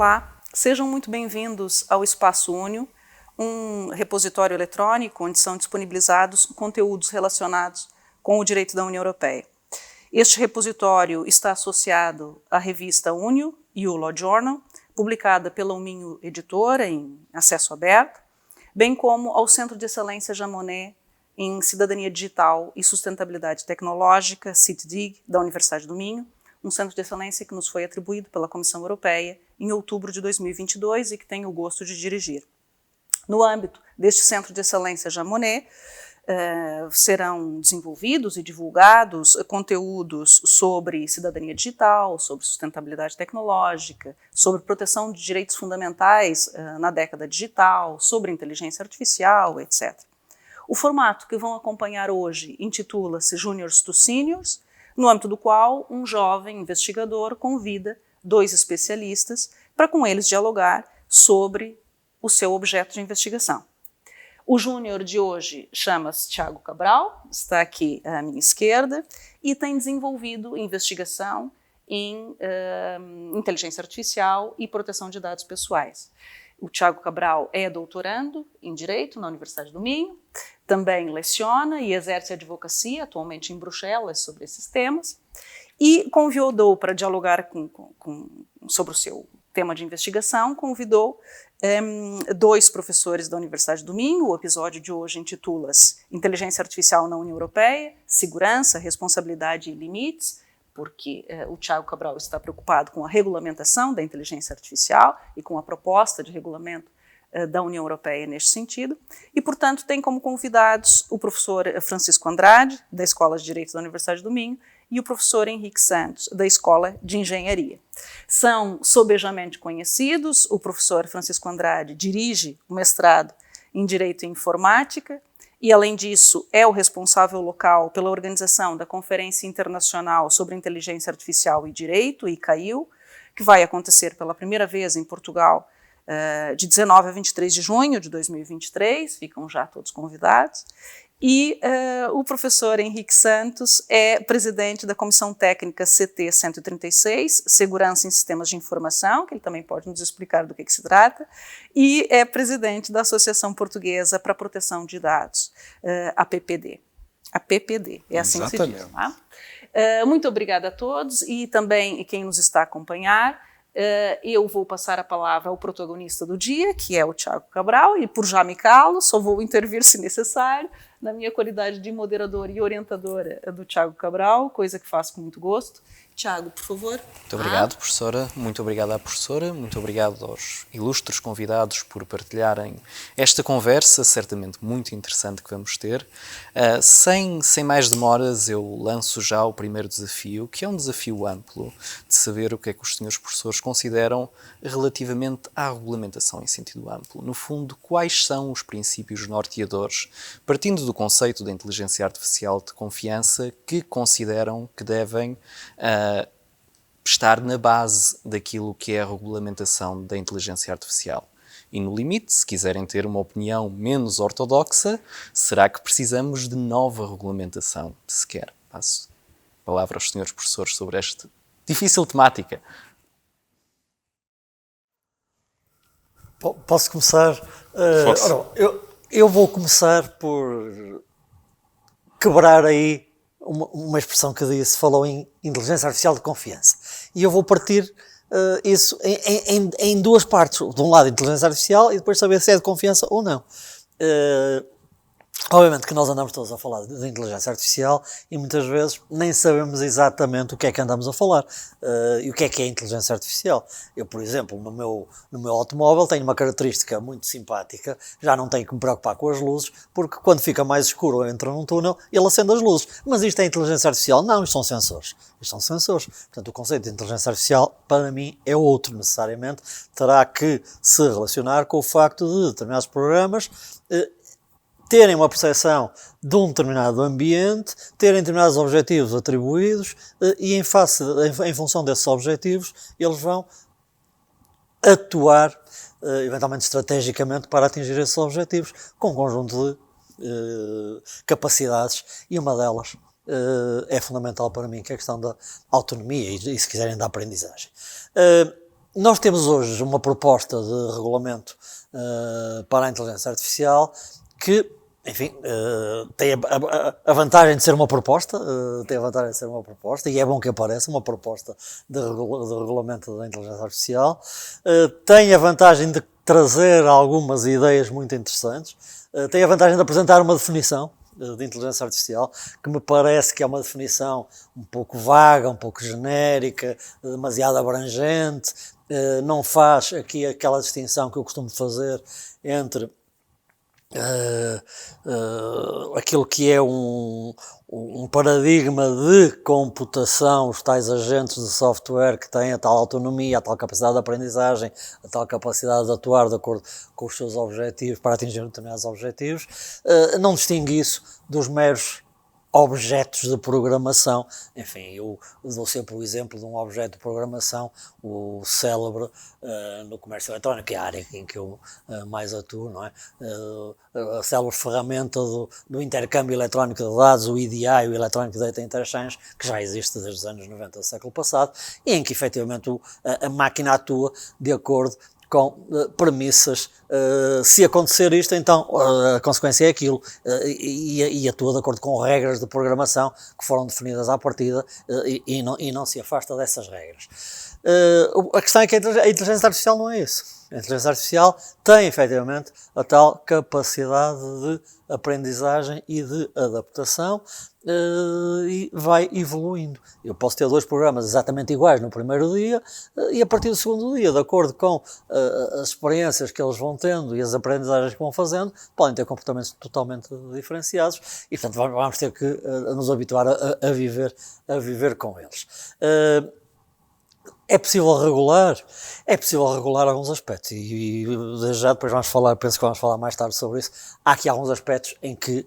Olá, sejam muito bem-vindos ao Espaço Únio, um repositório eletrônico onde são disponibilizados conteúdos relacionados com o direito da União Europeia. Este repositório está associado à revista Unio e o Law Journal, publicada pela Uminho Editora em acesso aberto, bem como ao Centro de Excelência Jean Monnet em Cidadania Digital e Sustentabilidade Tecnológica, CITDIG, da Universidade do Minho, um centro de excelência que nos foi atribuído pela Comissão Europeia em outubro de 2022 e que tenho o gosto de dirigir. No âmbito deste Centro de Excelência Jean Monnet, serão desenvolvidos e divulgados conteúdos sobre cidadania digital, sobre sustentabilidade tecnológica, sobre proteção de direitos fundamentais na década digital, sobre inteligência artificial, etc. O formato que vão acompanhar hoje intitula-se Juniors to Seniors, no âmbito do qual um jovem investigador convida dois especialistas para com eles dialogar sobre o seu objeto de investigação. O júnior de hoje chama-se Thiago Cabral, está aqui à minha esquerda, e tem desenvolvido investigação em inteligência artificial e proteção de dados pessoais. O Thiago Cabral é doutorando em Direito na Universidade do Minho, também leciona e exerce advocacia, atualmente em Bruxelas, sobre esses temas, e convidou para dialogar sobre o seu tema de investigação, convidou dois professores da Universidade do Minho. O episódio de hoje intitula-se Inteligência Artificial na União Europeia, Segurança, Responsabilidade e Limites, porque o Thiago Cabral está preocupado com a regulamentação da inteligência artificial e com a proposta de regulamento da União Europeia neste sentido, e, portanto, tem como convidados o professor Francisco Andrade, da Escola de Direito da Universidade do Minho, e o professor Henrique Santos, da Escola de Engenharia. São sobejamente conhecidos. O professor Francisco Andrade dirige o mestrado em Direito e Informática e, além disso, é o responsável local pela organização da Conferência Internacional sobre Inteligência Artificial e Direito, ICAIL, que vai acontecer pela primeira vez em Portugal de 19 a 23 de junho de 2023, ficam já todos convidados. E o professor Henrique Santos é presidente da Comissão Técnica CT 136, Segurança em Sistemas de Informação, que ele também pode nos explicar do que se trata, e é presidente da Associação Portuguesa para a Proteção de Dados, a PPD. A PPD, é assim que se diz. Tá? Muito obrigada a todos e também quem nos está a acompanhar. Eu vou passar a palavra ao protagonista do dia, que é o Thiago Cabral, e por já me calo, só vou intervir se necessário, na minha qualidade de moderadora e orientadora do Thiago Cabral, coisa que faço com muito gosto. Thiago, por favor. Muito obrigado, professora. Muito obrigado à professora. Muito obrigado aos ilustres convidados por partilharem esta conversa, certamente muito interessante que vamos ter. Sem mais demoras, eu lanço já o primeiro desafio, que é um desafio amplo, de saber o que é que os senhores professores consideram relativamente à regulamentação em sentido amplo. No fundo, quais são os princípios norteadores, partindo do conceito da inteligência artificial de confiança, que consideram que devem estar na base daquilo que é a regulamentação da inteligência artificial. E no limite, se quiserem ter uma opinião menos ortodoxa, será que precisamos de nova regulamentação, sequer? Passo a palavra aos senhores professores sobre esta difícil temática. Posso começar? Eu vou começar por quebrar aí uma expressão que disse, falou em inteligência artificial de confiança. E eu vou partir isso em duas partes. De um lado, inteligência artificial, e depois saber se é de confiança ou não. Obviamente que nós andamos todos a falar de inteligência artificial e muitas vezes nem sabemos exatamente o que é que andamos a falar e o que é inteligência artificial. Eu, por exemplo, no meu automóvel tenho uma característica muito simpática, já não tenho que me preocupar com as luzes, porque quando fica mais escuro ou entra num túnel, ele acende as luzes. Mas isto é inteligência artificial? Não, isto são sensores. Isto são sensores. Portanto, o conceito de inteligência artificial, para mim, é outro, necessariamente. Terá que se relacionar com o facto de determinados programas terem uma percepção de um determinado ambiente, terem determinados objetivos atribuídos e em função desses objetivos eles vão atuar eventualmente estrategicamente para atingir esses objetivos com um conjunto de capacidades e uma delas é fundamental para mim, que é a questão da autonomia e se quiserem da aprendizagem. Nós temos hoje uma proposta de regulamento para a inteligência artificial que, enfim, tem a vantagem de ser uma proposta, e é bom que apareça uma proposta de regulamento da inteligência artificial, tem a vantagem de trazer algumas ideias muito interessantes, tem a vantagem de apresentar uma definição de inteligência artificial, que me parece que é uma definição um pouco vaga, um pouco genérica, demasiado abrangente, não faz aqui aquela distinção que eu costumo fazer entre aquilo que é um paradigma de computação, os tais agentes de software que têm a tal autonomia, a tal capacidade de aprendizagem, a tal capacidade de atuar de acordo com os seus objetivos para atingir determinados objetivos, não distingue isso dos meros objetos de programação. Enfim, eu dou sempre o exemplo de um objeto de programação, o célebre no comércio eletrónico, que é a área em que eu mais atuo, não é? A célebre ferramenta do intercâmbio eletrónico de dados, o EDI, o Electronic Data Interchange, que já existe desde os anos 90 do século passado, e em que efetivamente a máquina atua de acordo com premissas, se acontecer isto, então a consequência é aquilo, e atua de acordo com regras de programação que foram definidas à partida, e não se afasta dessas regras. A questão é que a inteligência artificial não é isso. A inteligência artificial tem, efetivamente, a tal capacidade de aprendizagem e de adaptação, e vai evoluindo. Eu posso ter 2 programas exatamente iguais no primeiro dia, e a partir do segundo dia, de acordo com as experiências que eles vão tendo e as aprendizagens que vão fazendo, podem ter comportamentos totalmente diferenciados, e portanto vamos ter que nos habituar a viver com eles. É possível regular? É possível regular alguns aspectos, e desde já depois penso que vamos falar mais tarde sobre isso. Há aqui alguns aspectos em que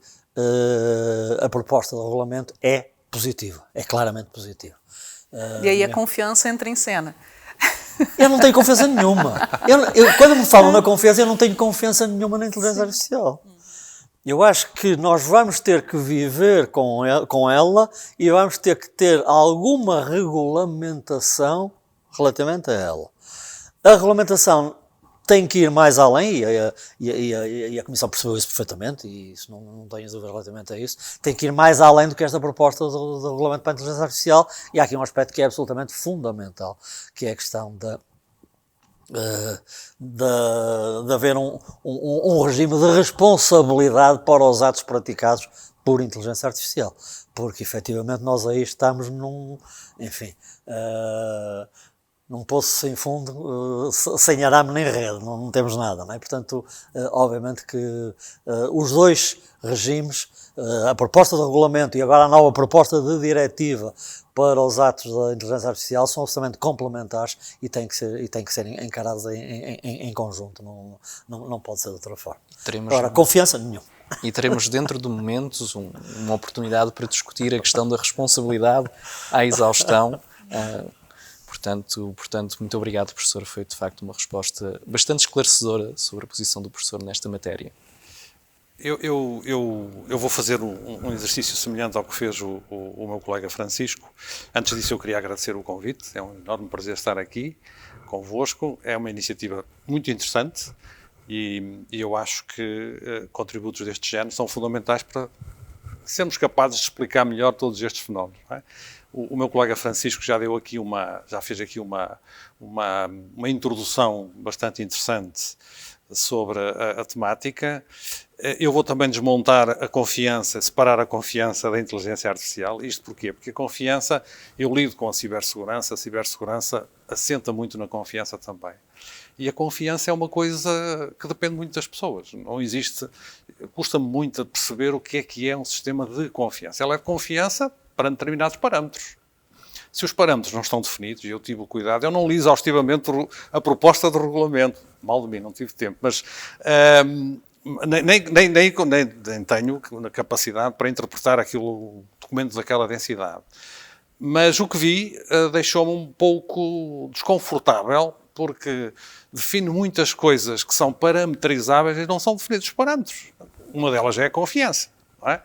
a proposta do regulamento é positiva, é claramente positiva. E aí a confiança entra em cena. Eu não tenho confiança nenhuma. Quando me falam na confiança, eu não tenho confiança nenhuma na inteligência artificial. Eu acho que nós vamos ter que viver com ela e vamos ter que ter alguma regulamentação relativamente a ela. A regulamentação tem que ir mais além, e a Comissão percebeu isso perfeitamente, e isso não tenho dúvida relativamente a isso, tem que ir mais além do que esta proposta do regulamento para a inteligência artificial, e há aqui um aspecto que é absolutamente fundamental, que é a questão de haver um regime de responsabilidade para os atos praticados por inteligência artificial, porque efetivamente nós aí estamos num poço sem fundo, sem arame nem rede, não temos nada, não é? Portanto, obviamente que os 2 regimes, a proposta de regulamento e agora a nova proposta de diretiva para os atos da inteligência artificial, são absolutamente complementares e têm que ser encarados em conjunto, não pode ser de outra forma. Agora, confiança nenhuma. E teremos dentro de momentos uma oportunidade para discutir a questão da responsabilidade à exaustão. Portanto, muito obrigado, professor. Foi, de facto, uma resposta bastante esclarecedora sobre a posição do professor nesta matéria. Eu vou fazer um exercício semelhante ao que fez o meu colega Francisco. Antes disso, eu queria agradecer o convite. É um enorme prazer estar aqui convosco. É uma iniciativa muito interessante e eu acho que contributos deste género são fundamentais para sermos capazes de explicar melhor todos estes fenómenos, não é? O meu colega Francisco já fez aqui uma introdução bastante interessante sobre a temática. Eu vou também desmontar a confiança, separar a confiança da inteligência artificial. Isto porquê? Porque a confiança, eu lido com a cibersegurança assenta muito na confiança também. E a confiança é uma coisa que depende muito das pessoas. Não existe, custa-me muito a perceber o que é um sistema de confiança. Ela é de confiança para determinados parâmetros. Se os parâmetros não estão definidos, e eu tive o cuidado, eu não li exaustivamente a proposta de regulamento, mal de mim, não tive tempo, mas nem tenho capacidade para interpretar aquilo, documentos daquela densidade. Mas o que vi deixou-me um pouco desconfortável, porque define muitas coisas que são parametrizáveis e não são definidos os parâmetros. Uma delas é a confiança, não é?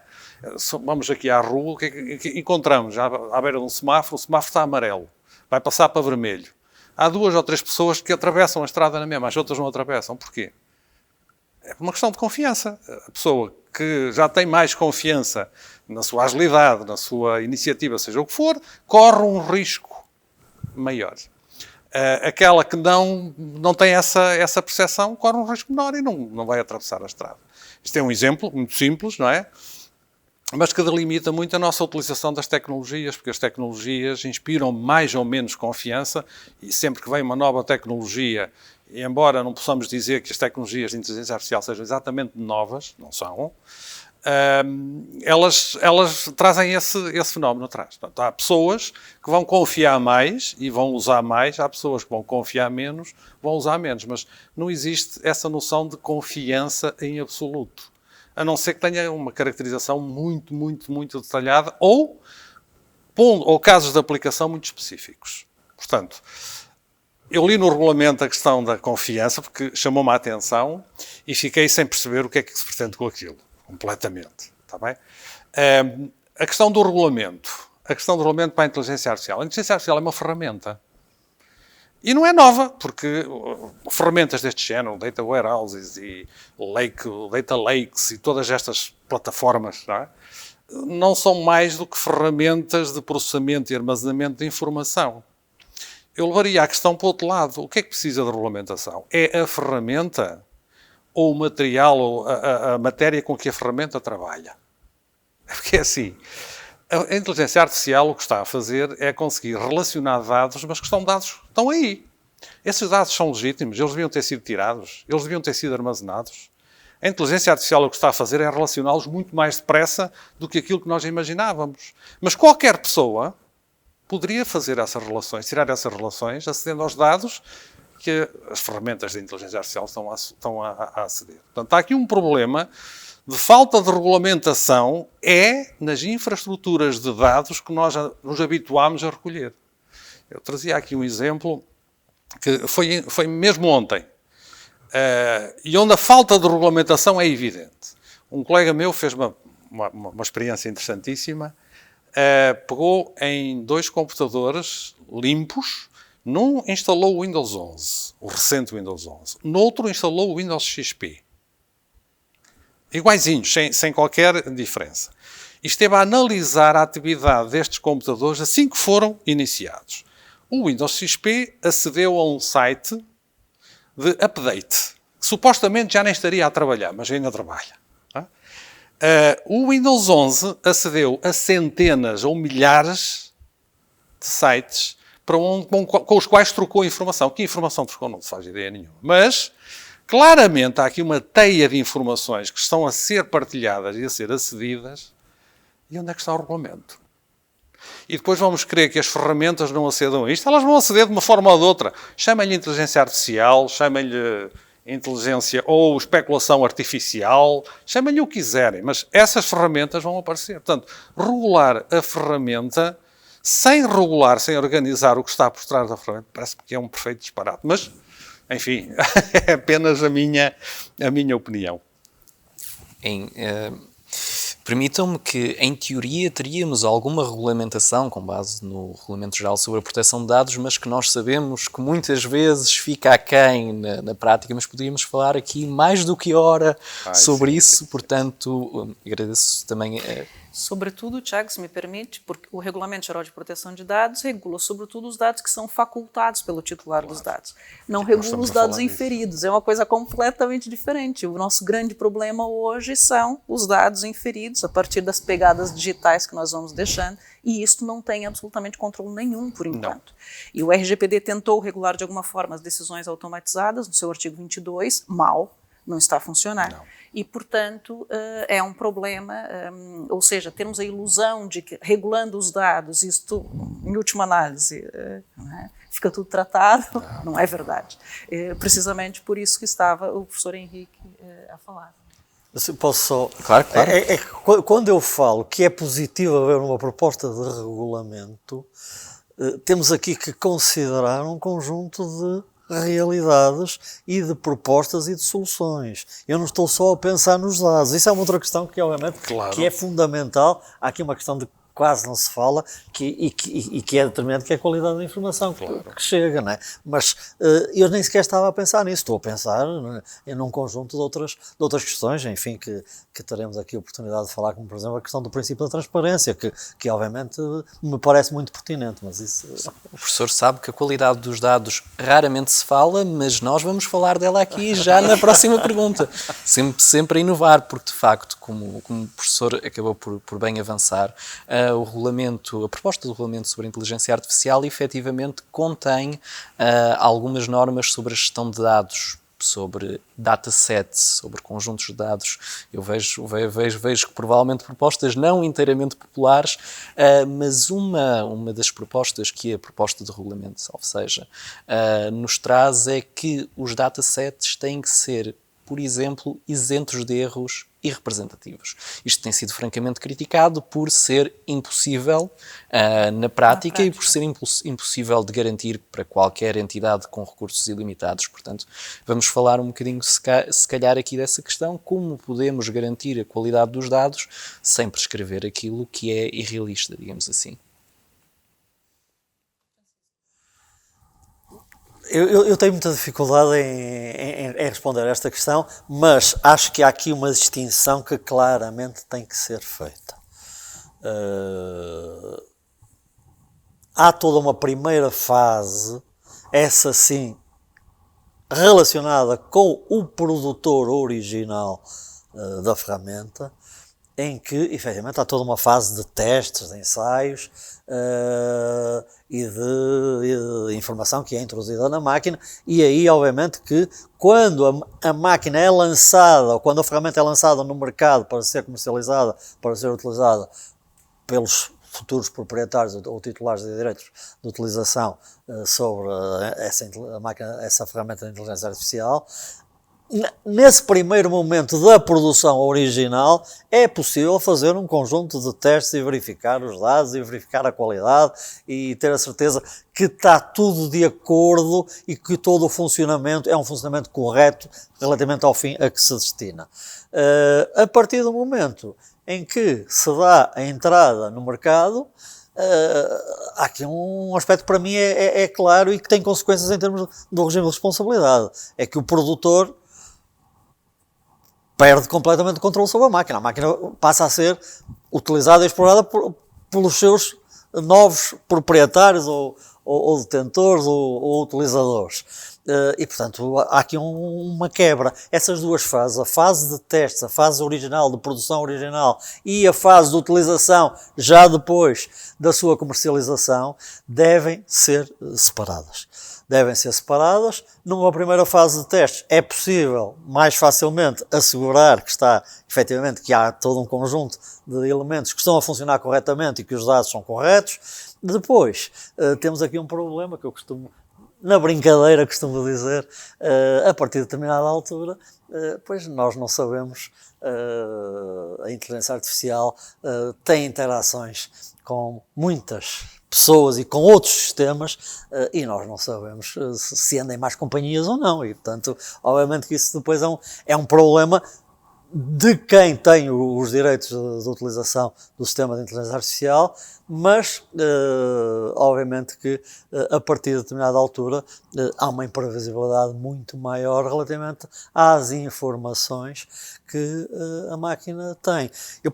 Vamos aqui à rua, o que encontramos? À beira de um semáforo, o semáforo está amarelo, vai passar para vermelho. há 2 ou 3 pessoas que atravessam a estrada na mesma, as outras não atravessam. Porquê? É uma questão de confiança. A pessoa que já tem mais confiança na sua agilidade, na sua iniciativa, seja o que for, corre um risco maior. Aquela que não tem essa percepção corre um risco menor e não vai atravessar a estrada. Isto é um exemplo muito simples, não é? Mas que delimita muito a nossa utilização das tecnologias, porque as tecnologias inspiram mais ou menos confiança e sempre que vem uma nova tecnologia, e embora não possamos dizer que as tecnologias de inteligência artificial sejam exatamente novas, não são, elas trazem esse fenómeno atrás. Portanto, há pessoas que vão confiar mais e vão usar mais, há pessoas que vão confiar menos, vão usar menos, mas não existe essa noção de confiança em absoluto, a não ser que tenha uma caracterização muito, muito, muito detalhada ou casos de aplicação muito específicos. Portanto, eu li no regulamento a questão da confiança porque chamou-me a atenção e fiquei sem perceber o que é que se pretende com aquilo. Completamente. Está bem? A questão do regulamento. A questão do regulamento para a inteligência artificial. A inteligência artificial é uma ferramenta. E não é nova, porque ferramentas deste género, data warehouses e data lakes e todas estas plataformas, não são mais do que ferramentas de processamento e armazenamento de informação. Eu levaria a questão para o outro lado. O que é que precisa de regulamentação? É a ferramenta ou o material, ou a matéria com que a ferramenta trabalha. Porque é assim, a inteligência artificial o que está a fazer é conseguir relacionar dados, mas que estão aí. Esses dados são legítimos, eles deviam ter sido tirados, eles deviam ter sido armazenados. A inteligência artificial o que está a fazer é relacioná-los muito mais depressa do que aquilo que nós imaginávamos. Mas qualquer pessoa poderia fazer essas relações, tirar essas relações, acedendo aos dados que as ferramentas de inteligência artificial estão a aceder. Portanto, há aqui um problema de falta de regulamentação nas infraestruturas de dados que nós nos habituámos a recolher. Eu trazia aqui um exemplo que foi mesmo ontem, e onde a falta de regulamentação é evidente. Um colega meu fez uma experiência interessantíssima, pegou em 2 computadores limpos. Num instalou o Windows 11, o recente Windows 11. No outro instalou o Windows XP. Iguaizinhos, sem qualquer diferença. E esteve a analisar a atividade destes computadores assim que foram iniciados. O Windows XP acedeu a um site de update, que supostamente já nem estaria a trabalhar, mas ainda trabalha. O Windows 11 acedeu a centenas ou milhares de sites com os quais trocou informação. Que informação trocou? Não se faz ideia nenhuma. Mas, claramente, há aqui uma teia de informações que estão a ser partilhadas e a ser acedidas. E onde é que está o regulamento? E depois vamos querer que as ferramentas não acedam a isto. Elas vão aceder de uma forma ou de outra. Chamem-lhe inteligência artificial, chamem-lhe inteligência ou especulação artificial, chamem-lhe o que quiserem, mas essas ferramentas vão aparecer. Portanto, regular a ferramenta sem regular, sem organizar o que está por trás da ferramenta, parece que é um perfeito disparate. Mas, enfim, é apenas a minha opinião. Permitam-me que, em teoria, teríamos alguma regulamentação com base no Regulamento Geral sobre a Proteção de Dados, mas que nós sabemos que muitas vezes fica aquém na prática, mas poderíamos falar aqui mais do que hora sobre isso, portanto, agradeço também... Sobretudo, Tiago, se me permite, porque o Regulamento Geral de Proteção de Dados regula, sobretudo, os dados que são facultados pelo titular dos dados. Não regula os dados inferidos, é uma coisa completamente diferente. O nosso grande problema hoje são os dados inferidos, a partir das pegadas digitais que nós vamos deixando, e isso não tem absolutamente controle nenhum, por enquanto. Não. E o RGPD tentou regular, de alguma forma, as decisões automatizadas, no seu artigo 22, mal, não está a funcionar. Não. E, portanto, é um problema, ou seja, temos a ilusão de que, regulando os dados, isto, em última análise, fica tudo tratado, não é verdade. Precisamente por isso que estava o professor Henrique a falar. Posso só... Claro. Quando eu falo que é positivo haver uma proposta de regulamento, temos aqui que considerar um conjunto de realidades e de propostas e de soluções. Eu não estou só a pensar nos dados. Isso é uma outra questão que, obviamente, que é fundamental. Há aqui uma questão de quase não se fala, e que é determinante, que é a qualidade da informação que chega, não é? Mas eu nem sequer estava a pensar nisso, estou a pensar num conjunto de outras questões, enfim, que teremos aqui a oportunidade de falar, como por exemplo a questão do princípio da transparência, que obviamente me parece muito pertinente, mas isso... O professor sabe que a qualidade dos dados raramente se fala, mas nós vamos falar dela aqui já na próxima pergunta. Sempre a inovar, porque de facto, como o professor acabou por bem avançar, a proposta do regulamento sobre a inteligência artificial efetivamente contém algumas normas sobre a gestão de dados, sobre datasets, sobre conjuntos de dados. Eu vejo que provavelmente propostas não inteiramente populares, mas uma das propostas que a proposta de regulamento, salvo seja, nos traz é que os datasets têm que ser, por exemplo, isentos de erros e representativos. Isto tem sido francamente criticado por ser impossível na prática e por ser impossível de garantir para qualquer entidade com recursos ilimitados. Portanto, vamos falar um bocadinho, se calhar, aqui dessa questão, como podemos garantir a qualidade dos dados sem prescrever aquilo que é irrealista, digamos assim. Eu tenho muita dificuldade em responder a esta questão, mas acho que há aqui uma distinção que claramente tem que ser feita. Há toda uma primeira fase, essa sim, relacionada com o produtor original da ferramenta, em que, efetivamente, há toda uma fase de testes, de ensaios e de informação que é introduzida na máquina, e aí, obviamente, que quando a máquina é lançada, ou quando a ferramenta é lançada no mercado para ser comercializada, para ser utilizada pelos futuros proprietários ou titulares de direitos de utilização sobre essa ferramenta de inteligência artificial, nesse primeiro momento da produção original é possível fazer um conjunto de testes e verificar os dados e verificar a qualidade e ter a certeza que está tudo de acordo e que todo o funcionamento é um funcionamento correto relativamente ao fim a que se destina. A partir do momento em que se dá a entrada no mercado, há aqui um aspecto que para mim é claro e que tem consequências em termos do regime de responsabilidade. É que o produtor perde completamente o controle sobre a máquina passa a ser utilizada e explorada pelos seus novos proprietários ou detentores ou utilizadores. E, portanto, há aqui uma quebra. Essas duas fases, a fase de testes, a fase original, de produção original e a fase de utilização já depois da sua comercialização, devem ser separadas. Numa primeira fase de testes é possível mais facilmente assegurar que efetivamente, que há todo um conjunto de elementos que estão a funcionar corretamente e que os dados são corretos. Depois, temos aqui um problema que eu na brincadeira costumo dizer, a partir de determinada altura, pois nós não sabemos, a inteligência artificial tem interações com muitas pessoas e com outros sistemas, e nós não sabemos se andam em mais companhias ou não, e portanto, obviamente que isso depois é um problema de quem tem os direitos de utilização do sistema de inteligência artificial, mas obviamente que a partir de determinada altura há uma imprevisibilidade muito maior relativamente às informações que a máquina tem. Eu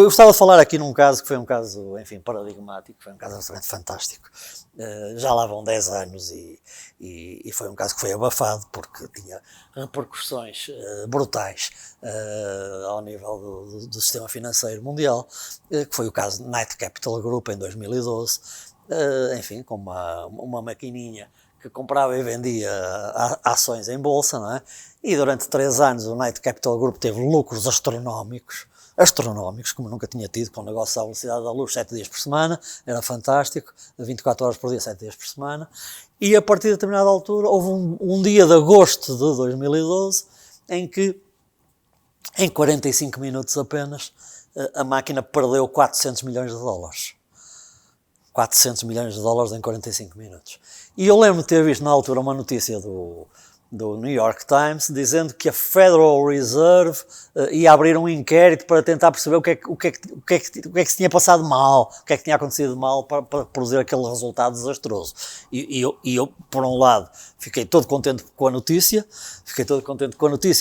gostava de falar aqui num caso que foi um caso, enfim, paradigmático, foi um caso absolutamente fantástico. Já lá vão 10 anos e foi um caso que foi abafado porque tinha repercussões brutais ao nível do sistema financeiro mundial, que foi o caso Knight Capital Group em 2012, enfim, com uma maquininha que comprava e vendia ações em bolsa, não é? E durante 3 anos o Knight Capital Group teve lucros astronómicos, como nunca tinha tido, com negócios à velocidade da luz 7 dias por semana, era fantástico, 24 horas por dia, 7 dias por semana, e a partir de determinada altura houve um dia de agosto de 2012 em que, em 45 minutos apenas, a máquina perdeu 400 milhões de dólares. 400 milhões de dólares em 45 minutos. E eu lembro de ter visto na altura uma notícia do New York Times, dizendo que a Federal Reserve ia abrir um inquérito para tentar perceber o que é que se tinha passado mal, o que é que tinha acontecido mal para produzir aquele resultado desastroso. E eu, por um lado, fiquei todo contente com a notícia,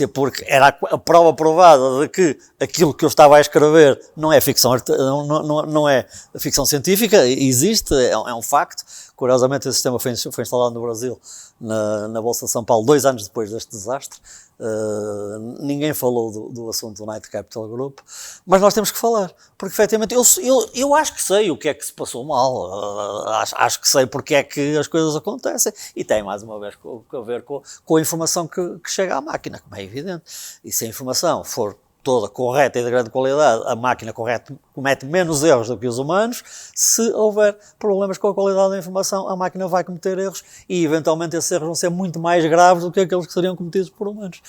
porque era a prova provada de que aquilo que eu estava a escrever não é ficção, não é ficção científica, existe, é um facto. Curiosamente, esse sistema foi instalado no Brasil, na Bolsa de São Paulo, 2 anos depois deste desastre. Ninguém falou do assunto do Knight Capital Group, mas nós temos que falar, porque efetivamente eu acho que sei o que é que se passou mal, acho que sei porque é que as coisas acontecem, e tem mais uma vez a ver com a informação que chega à máquina, como é evidente. E se a informação for toda correta e de grande qualidade, a máquina comete menos erros do que os humanos. Se houver problemas com a qualidade da informação, a máquina vai cometer erros e, eventualmente, esses erros vão ser muito mais graves do que aqueles que seriam cometidos por humanos.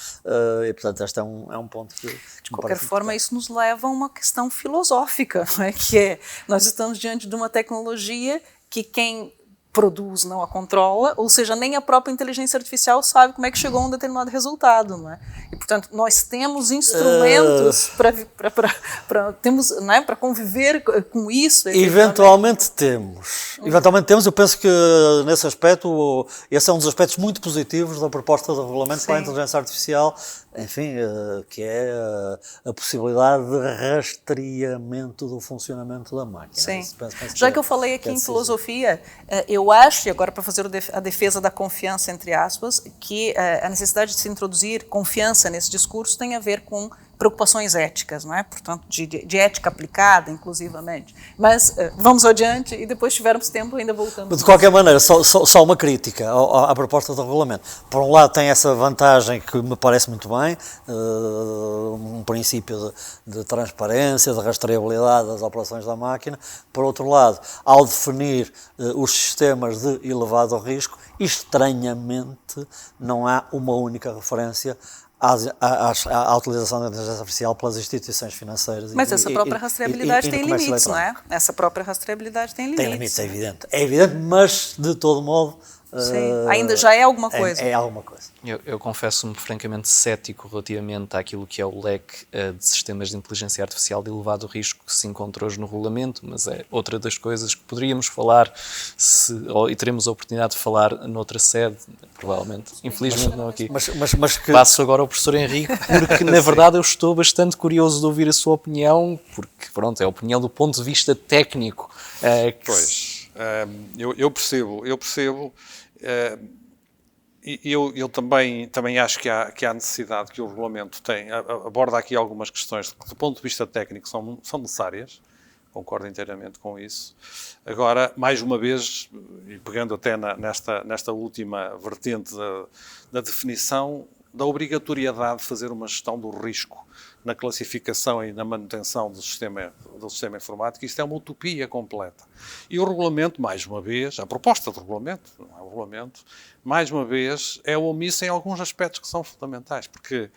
E, portanto, este é um ponto que de qualquer forma, isso nos leva a uma questão filosófica, não é? Que é, nós estamos diante de uma tecnologia que quem produz não a controla, ou seja, nem a própria inteligência artificial sabe como é que chegou a um determinado resultado, não é? E, portanto, nós temos instrumentos para conviver com isso. Eventualmente temos, eu penso que nesse aspecto, esse é um dos aspectos muito positivos da proposta de regulamento para a inteligência artificial, enfim, que é a possibilidade de rastreamento do funcionamento da máquina. Sim. Já que eu falei aqui em filosofia, eu acho, e agora para fazer a defesa da confiança, entre aspas, que a necessidade de se introduzir confiança nesse discurso tem a ver com preocupações éticas, não é? Portanto, de ética aplicada, inclusivamente. Mas vamos adiante e depois, se tivermos tempo, ainda voltamos. De qualquer maneira, só uma crítica à proposta do regulamento. Por um lado, tem essa vantagem que me parece muito bem, um princípio de transparência, de rastreabilidade das operações da máquina. Por outro lado, ao definir os sistemas de elevado risco, estranhamente não há uma única referência à utilização da inteligência artificial pelas instituições financeiras. Mas essa própria rastreabilidade tem limites, não é? Essa própria rastreabilidade tem limites. Tem limites, é evidente. É evidente, mas, de todo modo... Sim, ainda já é alguma coisa. É alguma coisa. Eu confesso-me francamente cético relativamente àquilo que é o leque de sistemas de inteligência artificial de elevado risco que se encontra hoje no regulamento, mas é outra das coisas que poderíamos falar e teremos a oportunidade de falar noutra sede, provavelmente. Infelizmente não aqui. Mas que... Passo agora ao professor Henrique, porque na verdade eu estou bastante curioso de ouvir a sua opinião, porque pronto, é a opinião do ponto de vista técnico. Pois, eu percebo. Eu também acho que há necessidade que o regulamento aborda aqui algumas questões que, do ponto de vista técnico, são necessárias. Concordo inteiramente com isso. Agora, mais uma vez, e pegando até nesta última vertente da definição da obrigatoriedade de fazer uma gestão do risco na classificação e na manutenção do sistema informático, isto é uma utopia completa. E o regulamento, mais uma vez, a proposta do regulamento, não é o regulamento, mais uma vez, é omissa em alguns aspectos que são fundamentais, porque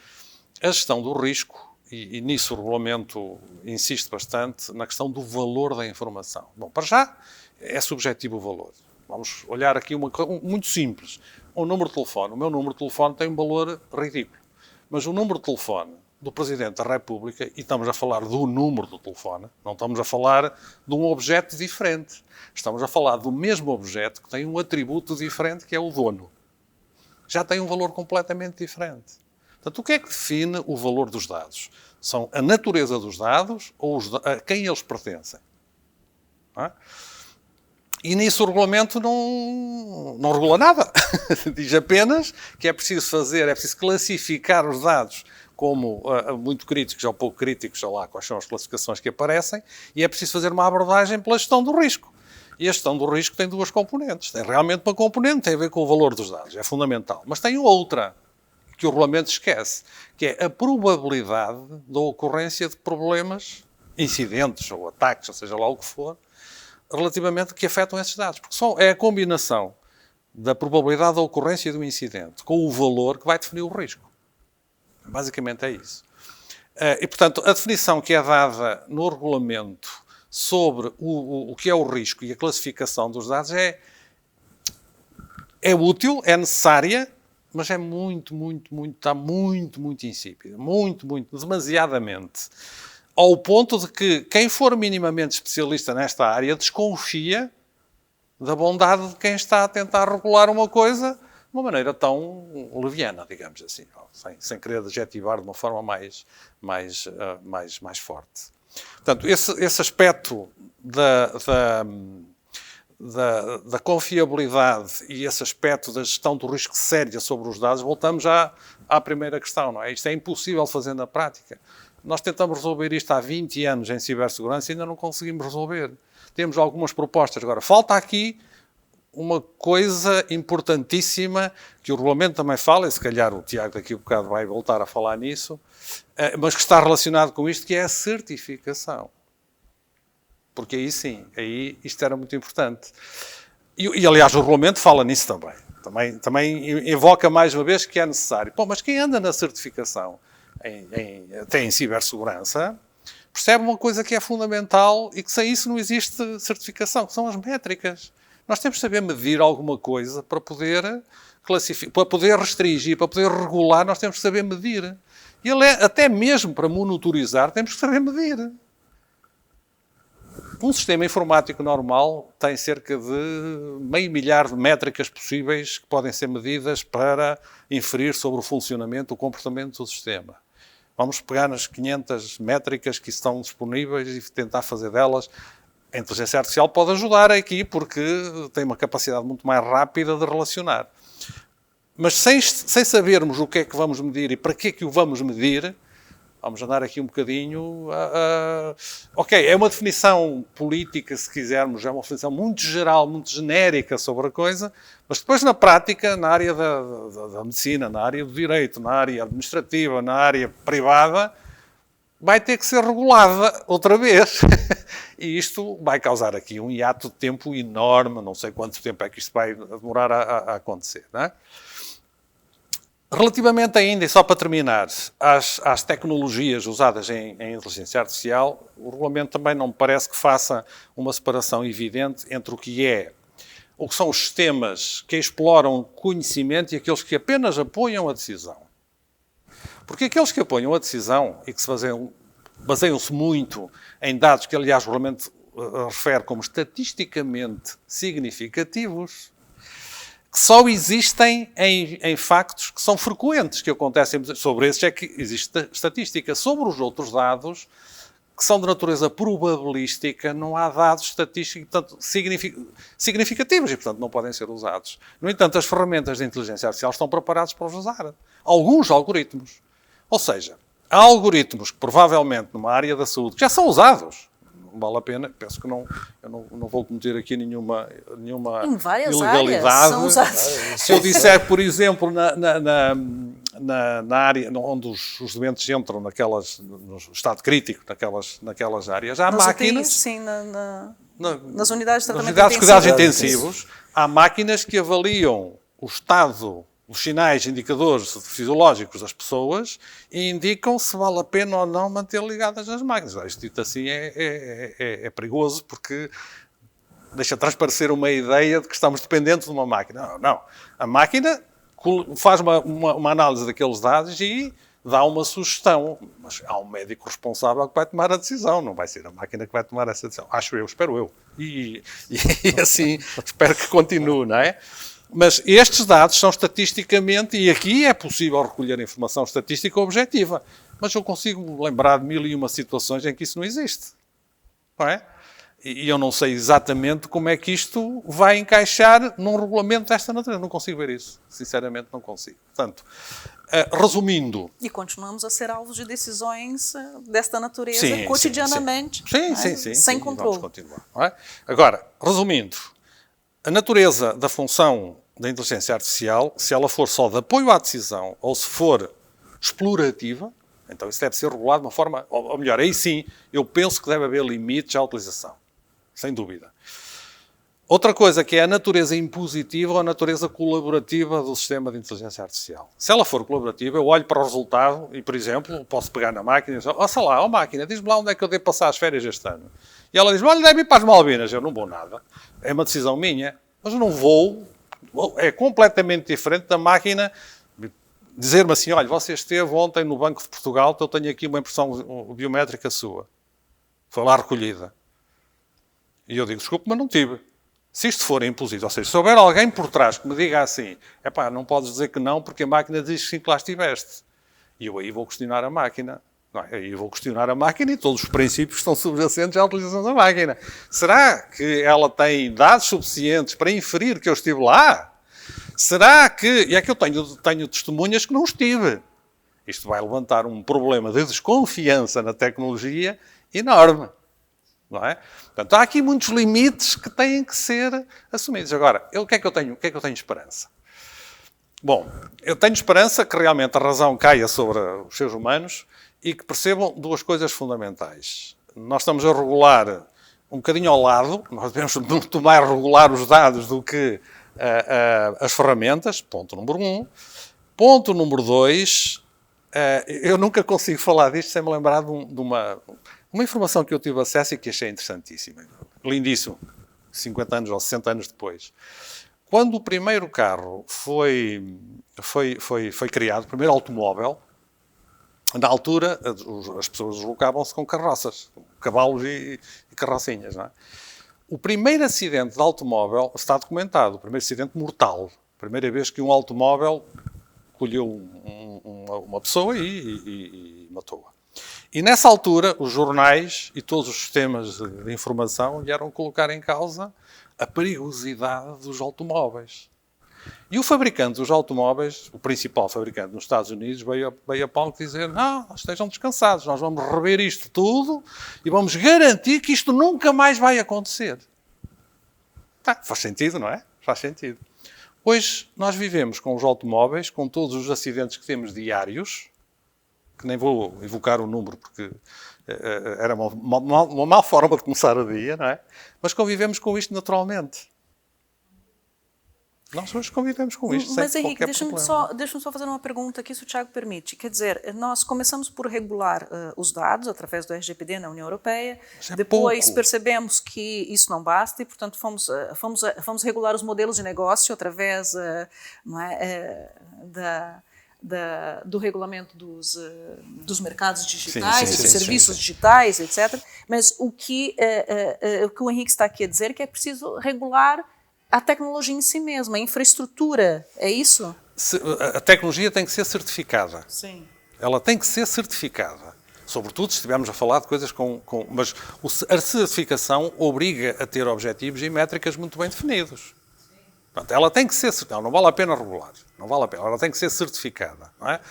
a gestão do risco, e nisso o regulamento insiste bastante, na questão do valor da informação. Bom, para já, é subjetivo o valor. Vamos olhar aqui uma coisa muito simples. Um número de telefone. O meu número de telefone tem um valor ridículo. Mas o número de telefone do Presidente da República, e estamos a falar do número do telefone, não estamos a falar de um objeto diferente. Estamos a falar do mesmo objeto que tem um atributo diferente, que é o dono. Já tem um valor completamente diferente. Portanto, o que é que define o valor dos dados? São a natureza dos dados ou a quem eles pertencem. Não é? E nisso o regulamento não regula nada. Diz apenas que é preciso classificar os dados como muito críticos ou pouco críticos, sei lá quais são as classificações que aparecem, e é preciso fazer uma abordagem pela gestão do risco. E a gestão do risco tem duas componentes. Tem realmente uma componente, tem a ver com o valor dos dados, é fundamental. Mas tem outra, que o regulamento esquece, que é a probabilidade da ocorrência de problemas, incidentes ou ataques, ou seja lá o que for, relativamente que afetam esses dados. Porque é a combinação da probabilidade da ocorrência do incidente com o valor que vai definir o risco. Basicamente é isso. E, portanto, a definição que é dada no regulamento sobre o que é o risco e a classificação dos dados é útil, é necessária, mas é está muito insípida. Muito, demasiadamente. Ao ponto de que quem for minimamente especialista nesta área desconfia da bondade de quem está a tentar regular uma coisa de uma maneira tão leviana, digamos assim, sem querer adjetivar de uma forma mais forte. Portanto, esse aspecto da confiabilidade e esse aspecto da gestão do risco séria sobre os dados, voltamos já à primeira questão, não é? Isto é impossível fazer na prática. Nós tentamos resolver isto há 20 anos em cibersegurança e ainda não conseguimos resolver. Temos algumas propostas. Agora, falta aqui uma coisa importantíssima que o regulamento também fala, e se calhar o Tiago daqui a bocado vai voltar a falar nisso, mas que está relacionado com isto, que é a certificação. Porque aí sim, aí isto era muito importante. E aliás, o regulamento fala nisso também. Também evoca mais uma vez que é necessário. Bom, mas quem anda na certificação, até em cibersegurança, percebe uma coisa que é fundamental e que sem isso não existe certificação, que são as métricas. Nós temos de saber medir alguma coisa para poder classificar, para poder restringir, para poder regular, nós temos de saber medir. E até mesmo para monitorizar, temos que saber medir. Um sistema informático normal tem cerca de 500 milhar de métricas possíveis que podem ser medidas para inferir sobre o funcionamento, o comportamento do sistema. Vamos pegar nas 500 métricas que estão disponíveis e tentar fazer delas. A inteligência artificial pode ajudar aqui porque tem uma capacidade muito mais rápida de relacionar. Mas sem sabermos o que é que vamos medir e para que é que o vamos medir, vamos andar aqui um bocadinho... Ok, é uma definição política, se quisermos, é uma definição muito geral, muito genérica sobre a coisa, mas depois na prática, na área da medicina, na área do direito, na área administrativa, na área privada, vai ter que ser regulada outra vez. E isto vai causar aqui um hiato de tempo enorme, não sei quanto tempo é que isto vai demorar a acontecer, não é? Relativamente ainda, e só para terminar, às tecnologias usadas em inteligência artificial, o regulamento também não me parece que faça uma separação evidente entre o que são os sistemas que exploram conhecimento e aqueles que apenas apoiam a decisão. Porque aqueles que apoiam a decisão e que baseiam-se muito em dados que, aliás, o regulamento refere como estatisticamente significativos, que só existem em factos que são frequentes, que acontecem. Sobre esses é que existe estatística. Sobre os outros dados, que são de natureza probabilística, não há dados estatísticos, portanto, significativos e, portanto, não podem ser usados. No entanto, as ferramentas de inteligência artificial estão preparadas para os usar. Alguns algoritmos. Ou seja, há algoritmos que, provavelmente, numa área da saúde, que já são usados. Não vale a pena, penso que eu não vou cometer aqui nenhuma em várias ilegalidade. Áreas são usados. Se eu disser, por exemplo, na área onde os doentes entram no estado crítico, naquelas áreas, há máquinas... UTIs, sim, nas unidades de tratamento de cuidados intensivos, há máquinas que avaliam o estado, os sinais, indicadores fisiológicos das pessoas e indicam se vale a pena ou não manter ligadas as máquinas. Isto dito assim é perigoso porque deixa transparecer uma ideia de que estamos dependentes de uma máquina. Não. A máquina faz uma análise daqueles dados e dá uma sugestão. Mas há um médico responsável que vai tomar a decisão. Não vai ser a máquina que vai tomar essa decisão. Espero eu. E assim, espero que continue, não é? Mas estes dados são estatisticamente, e aqui é possível recolher informação estatística objetiva, mas eu consigo lembrar de 1001 situações em que isso não existe. Não é? E eu não sei exatamente como é que isto vai encaixar num regulamento desta natureza. Não consigo ver isso. Sinceramente, não consigo. Portanto, resumindo... E continuamos a ser alvos de decisões desta natureza cotidianamente. Sim. Sem controle. Vamos continuar. Não é? Agora, resumindo, a natureza da função da inteligência artificial, se ela for só de apoio à decisão ou se for explorativa, então isso deve ser regulado de uma forma... Ou melhor, aí sim, eu penso que deve haver limites à utilização. Sem dúvida. Outra coisa que é a natureza impositiva ou a natureza colaborativa do sistema de inteligência artificial. Se ela for colaborativa, eu olho para o resultado e, por exemplo, posso pegar na máquina e dizer, máquina, diz-me lá onde é que eu devo passar as férias este ano. E ela diz, olha, deve ir para as Malvinas. Eu não vou nada. É uma decisão minha. Mas eu não vou. É completamente diferente da máquina dizer-me assim, olha, você esteve ontem no Banco de Portugal, então eu tenho aqui uma impressão biométrica sua. Foi lá recolhida. E eu digo, desculpe, mas não tive. Se isto for impossível, ou seja, se houver alguém por trás que me diga assim, epá, não podes dizer que não, porque a máquina diz que sim, que lá estiveste. E eu aí vou questionar a máquina. Não, aí vou questionar a máquina e todos os princípios que estão subjacentes à utilização da máquina. Será que ela tem dados suficientes para inferir que eu estive lá? Será que... E é que eu tenho testemunhas que não estive. Isto vai levantar um problema de desconfiança na tecnologia enorme. Não é? Portanto, há aqui muitos limites que têm que ser assumidos. Agora, o que é que eu tenho esperança? Bom, eu tenho esperança que realmente a razão caia sobre os seres humanos e que percebam duas coisas fundamentais. Nós estamos a regular um bocadinho ao lado, nós devemos muito mais regular os dados do que as ferramentas, ponto número 1. Ponto número 2, eu nunca consigo falar disto sem me lembrar de uma informação que eu tive acesso e que achei interessantíssima. Lindíssimo. 50 anos ou 60 anos depois. Quando o primeiro carro foi criado, o primeiro automóvel, na altura as pessoas deslocavam-se com carroças, cavalos e carrocinhas. Não é? O primeiro acidente de automóvel está documentado, o primeiro acidente mortal. A primeira vez que um automóvel colheu uma pessoa e matou-a. E nessa altura, os jornais e todos os sistemas de informação vieram colocar em causa a perigosidade dos automóveis. E o fabricante dos automóveis, o principal fabricante nos Estados Unidos, veio a palco dizer, não, estejam descansados, nós vamos rever isto tudo e vamos garantir que isto nunca mais vai acontecer. Faz sentido, não é? Faz sentido. Hoje, nós vivemos com os automóveis, com todos os acidentes que temos diários, que nem vou evocar o número, porque era uma má forma de começar o dia, não é? Mas convivemos com isto naturalmente. Nós hoje convivemos com isto. Mas, Henrique, deixa-me só fazer uma pergunta aqui, se o Tiago permite. Quer dizer, nós começamos por regular os dados através do RGPD na União Europeia, depois percebemos que isso não basta e, portanto, fomos regular os modelos de negócio através do regulamento dos mercados digitais, dos serviços digitais, etc. Mas o que o Henrique está aqui a dizer é que é preciso regular a tecnologia em si mesma, a infraestrutura, é isso? A tecnologia tem que ser certificada. Sim. Ela tem que ser certificada. Sobretudo se estivermos a falar de coisas mas a certificação obriga a ter objetivos e métricas muito bem definidos. Portanto, ela tem que ser... Não vale a pena regular. Não vale a pena. Ela tem que ser certificada. Não é?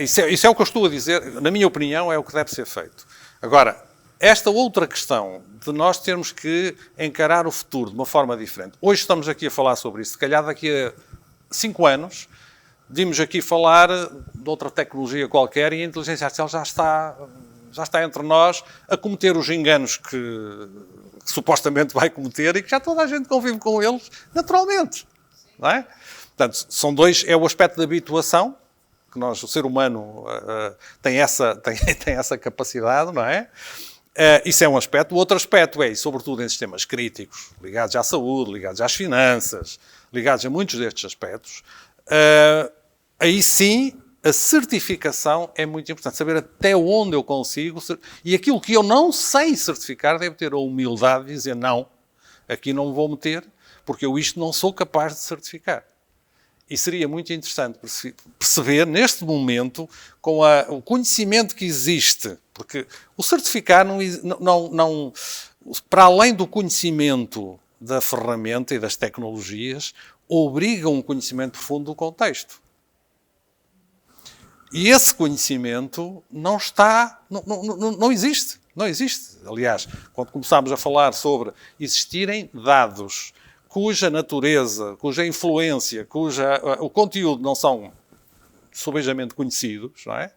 Isso é o que eu estou a dizer. Na minha opinião, é o que deve ser feito. Agora, esta outra questão de nós termos que encarar o futuro de uma forma diferente. Hoje estamos aqui a falar sobre isso. Se calhar daqui a 5 anos, vimos aqui falar de outra tecnologia qualquer e a inteligência artificial já está entre nós a cometer os enganos que supostamente vai cometer e que já toda a gente convive com eles naturalmente. Não é? Portanto, são dois, é o aspecto da habituação, que o ser humano tem essa capacidade, não é? Isso é um aspecto. O outro aspecto é, sobretudo em sistemas críticos, ligados à saúde, ligados às finanças, ligados a muitos destes aspectos, aí sim a certificação é muito importante. Saber até onde eu consigo. E aquilo que eu não sei certificar, deve ter a humildade de dizer não, aqui não me vou meter, porque eu isto não sou capaz de certificar. E seria muito interessante perceber, neste momento, com o conhecimento que existe, porque o certificar não para além do conhecimento da ferramenta e das tecnologias, obriga um conhecimento profundo do contexto. E esse conhecimento não existe. Não existe. Aliás, quando começámos a falar sobre existirem dados cuja natureza, cuja influência, o conteúdo não são subejamente conhecidos, não é?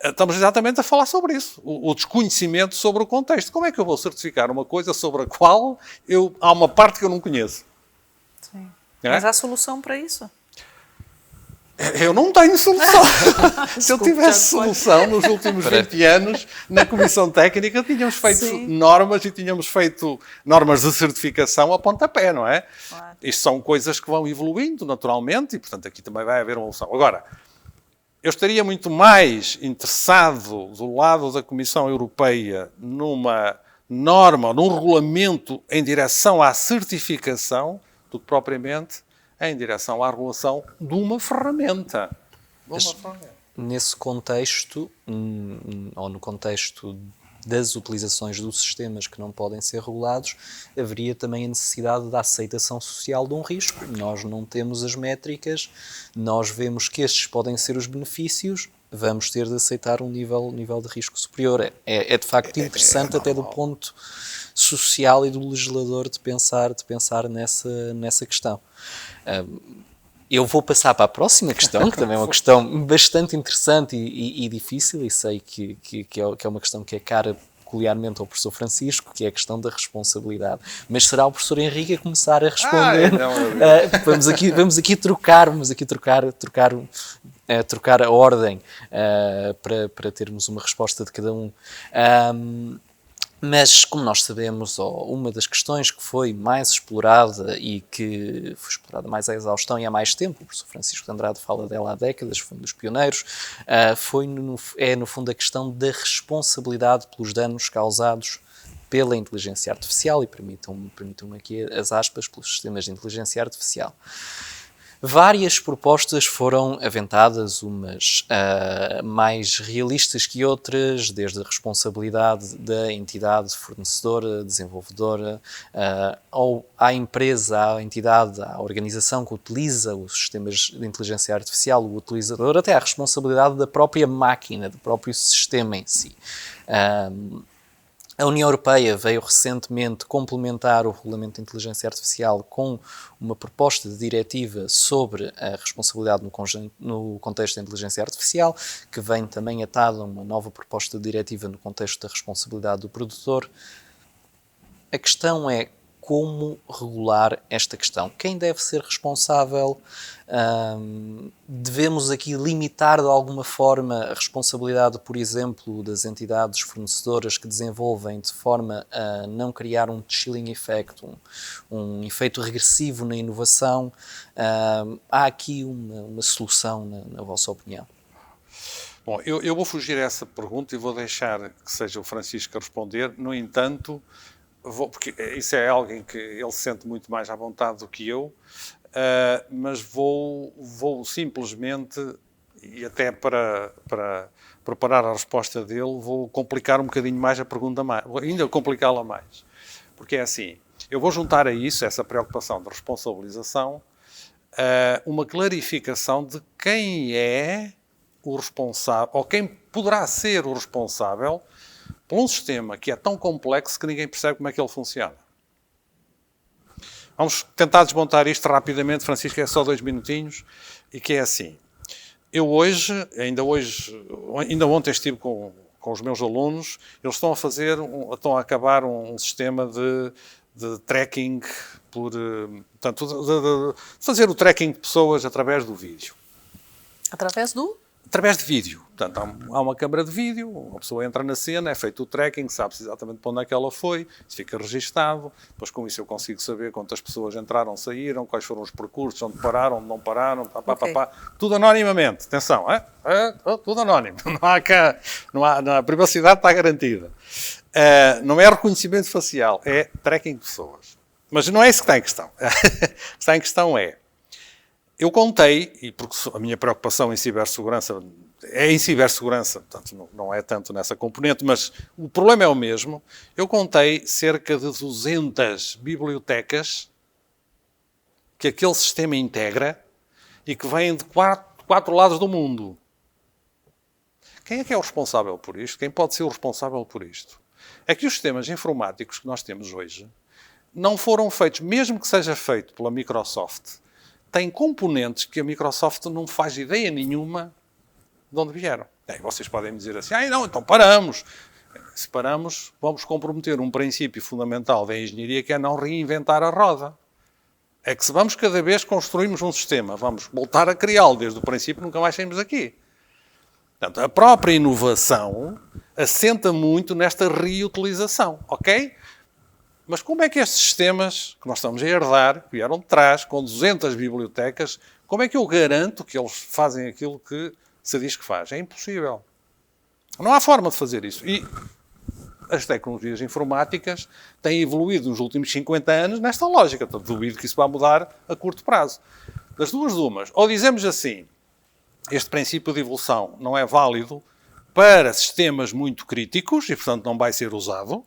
Estamos exatamente a falar sobre isso. O desconhecimento sobre o contexto. Como é que eu vou certificar uma coisa sobre a qual há uma parte que eu não conheço? Sim. É? Mas há solução para isso? Eu não tenho solução. Se eu tivesse solução nos últimos 20 anos, na Comissão Técnica, tínhamos feito normas e tínhamos feito normas de certificação a pontapé, não é? Claro. Isto são coisas que vão evoluindo naturalmente e, portanto, aqui também vai haver uma evolução. Agora, eu estaria muito mais interessado do lado da Comissão Europeia numa norma, num regulamento em direção à certificação do que propriamente em direção à regulação de uma ferramenta. Nesse contexto, ou no contexto das utilizações dos sistemas que não podem ser regulados, haveria também a necessidade da aceitação social de um risco. Nós não temos as métricas, nós vemos que estes podem ser os benefícios, vamos ter de aceitar um nível de risco superior. É de facto interessante até do ponto social e do legislador de pensar nessa questão. Eu vou passar para a próxima questão, que também é uma questão bastante interessante e difícil, e sei que é uma questão que é cara peculiarmente ao professor Francisco, que é a questão da responsabilidade. Mas será o professor Henrique a começar a responder? Vamos aqui trocar a ordem para termos uma resposta de cada um. Mas, como nós sabemos, uma das questões que foi mais explorada e que foi explorada mais à exaustão e há mais tempo, o professor Francisco de Andrade fala dela há décadas, foi um dos pioneiros, é no fundo a questão da responsabilidade pelos danos causados pela inteligência artificial, e permitam-me aqui as aspas, pelos sistemas de inteligência artificial. Várias propostas foram aventadas, umas mais realistas que outras, desde a responsabilidade da entidade fornecedora, desenvolvedora, ou à empresa, à entidade, à organização que utiliza os sistemas de inteligência artificial, o utilizador, até à responsabilidade da própria máquina, do próprio sistema em si. A União Europeia veio recentemente complementar o Regulamento de Inteligência Artificial com uma proposta de diretiva sobre a responsabilidade no contexto da inteligência artificial, que vem também atada a uma nova proposta de diretiva no contexto da responsabilidade do produtor. A questão é como regular esta questão. Quem deve ser responsável? Devemos aqui limitar de alguma forma a responsabilidade, por exemplo, das entidades fornecedoras que desenvolvem de forma a não criar um chilling effect, um efeito regressivo na inovação. Há aqui uma solução, na vossa opinião? Bom, eu vou fugir a essa pergunta e vou deixar que seja o Francisco a responder. No entanto, porque isso é alguém que ele se sente muito mais à vontade do que eu, mas vou simplesmente, e até para preparar a resposta dele, vou complicar um bocadinho mais a pergunta, ainda complicá-la mais. Porque é assim, eu vou juntar a isso, essa preocupação de responsabilização, uma clarificação de quem é o responsável, ou quem poderá ser o responsável por um sistema que é tão complexo que ninguém percebe como é que ele funciona. Vamos tentar desmontar isto rapidamente, Francisco, é só 2 minutinhos, e que é assim. Eu ainda ontem estive com os meus alunos, eles estão a acabar um sistema de tracking, portanto, de fazer o tracking de pessoas através do vídeo. Através do? Através de vídeo. Portanto, há uma câmara de vídeo, uma pessoa entra na cena, é feito o tracking, sabe-se exatamente para onde é que ela foi, isso fica registado, depois com isso eu consigo saber quantas pessoas entraram, saíram, quais foram os percursos, onde pararam, onde não pararam, tudo anonimamente, atenção, tudo anónimo, a privacidade está garantida. Não é reconhecimento facial, é tracking de pessoas. Mas não é isso que está em questão. O que está em questão é, eu contei, e porque a minha preocupação em cibersegurança é em cibersegurança, portanto não é tanto nessa componente, mas o problema é o mesmo, eu contei cerca de 200 bibliotecas que aquele sistema integra e que vêm de quatro lados do mundo. Quem é que é o responsável por isto? Quem pode ser o responsável por isto? É que os sistemas informáticos que nós temos hoje não foram feitos, mesmo que seja feito pela Microsoft, tem componentes que a Microsoft não faz ideia nenhuma de onde vieram. Vocês podem me dizer assim, não, então paramos. Se paramos, vamos comprometer um princípio fundamental da engenharia que é não reinventar a roda. É que se vamos cada vez construirmos um sistema, vamos voltar a criá-lo desde o princípio, nunca mais saímos daqui. Portanto, a própria inovação assenta muito nesta reutilização, ok? Mas como é que estes sistemas que nós estamos a herdar, que vieram de trás, com 200 bibliotecas, como é que eu garanto que eles fazem aquilo que se diz que faz? É impossível. Não há forma de fazer isso. E as tecnologias informáticas têm evoluído nos últimos 50 anos nesta lógica. Portanto, duvido que isso vá mudar a curto prazo. Das duas umas. Ou dizemos assim, este princípio de evolução não é válido para sistemas muito críticos e, portanto, não vai ser usado.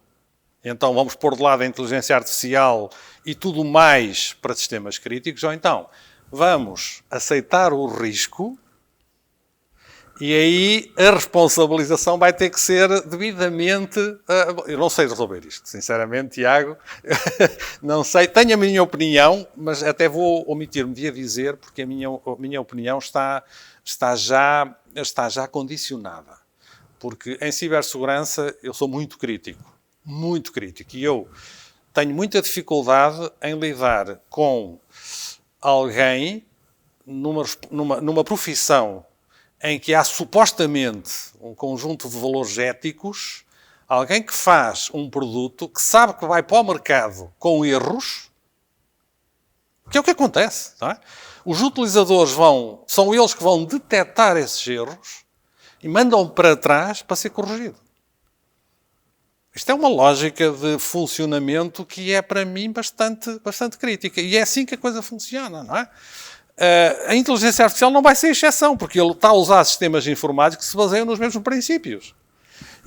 Então, vamos pôr de lado a inteligência artificial e tudo mais para sistemas críticos. Ou então, vamos aceitar o risco e aí a responsabilização vai ter que ser devidamente... Eu não sei resolver isto, sinceramente, Tiago. Não sei. Tenho a minha opinião, mas até vou omitir-me de a dizer, porque a minha opinião está já condicionada. Porque em cibersegurança eu sou muito crítico. Muito crítico. E eu tenho muita dificuldade em lidar com alguém numa profissão em que há supostamente um conjunto de valores éticos, alguém que faz um produto que sabe que vai para o mercado com erros, que é o que acontece, não é? Os utilizadores são eles que vão detectar esses erros e mandam para trás para ser corrigido. Isto é uma lógica de funcionamento que é, para mim, bastante crítica. E é assim que a coisa funciona, não é? A inteligência artificial não vai ser exceção, porque ele está a usar sistemas informáticos que se baseiam nos mesmos princípios.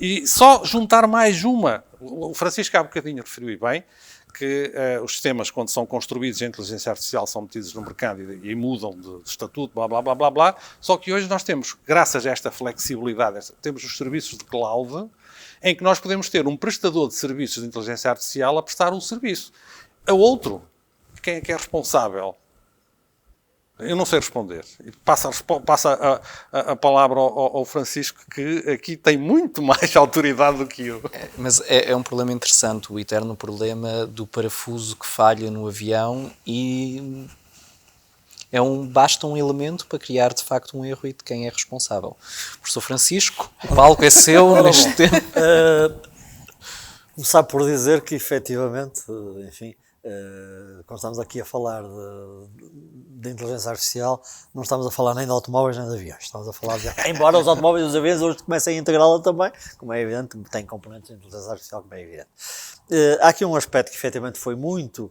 E só juntar mais uma. O Francisco há bocadinho referiu bem que os sistemas, quando são construídos em inteligência artificial, são metidos no mercado e mudam de estatuto, blá, blá, blá, blá, blá. Só que hoje nós temos, graças a esta flexibilidade, temos os serviços de cloud, em que nós podemos ter um prestador de serviços de inteligência artificial a prestar um serviço. A outro, quem é que é responsável? Eu não sei responder. Passa a palavra ao Francisco, que aqui tem muito mais autoridade do que eu. Mas é um problema interessante, o eterno problema do parafuso que falha no avião e basta um elemento para criar de facto um erro e de quem é responsável. Professor Francisco, o palco é seu neste tempo. Começar por dizer que efetivamente, enfim, quando estamos aqui a falar de inteligência artificial, não estamos a falar nem de automóveis nem de aviões, estamos a falar de... Embora os automóveis e os aviões hoje comecem a integrá-la também, como é evidente, tem componentes de inteligência artificial, como é evidente. Há aqui um aspecto que efetivamente foi muito...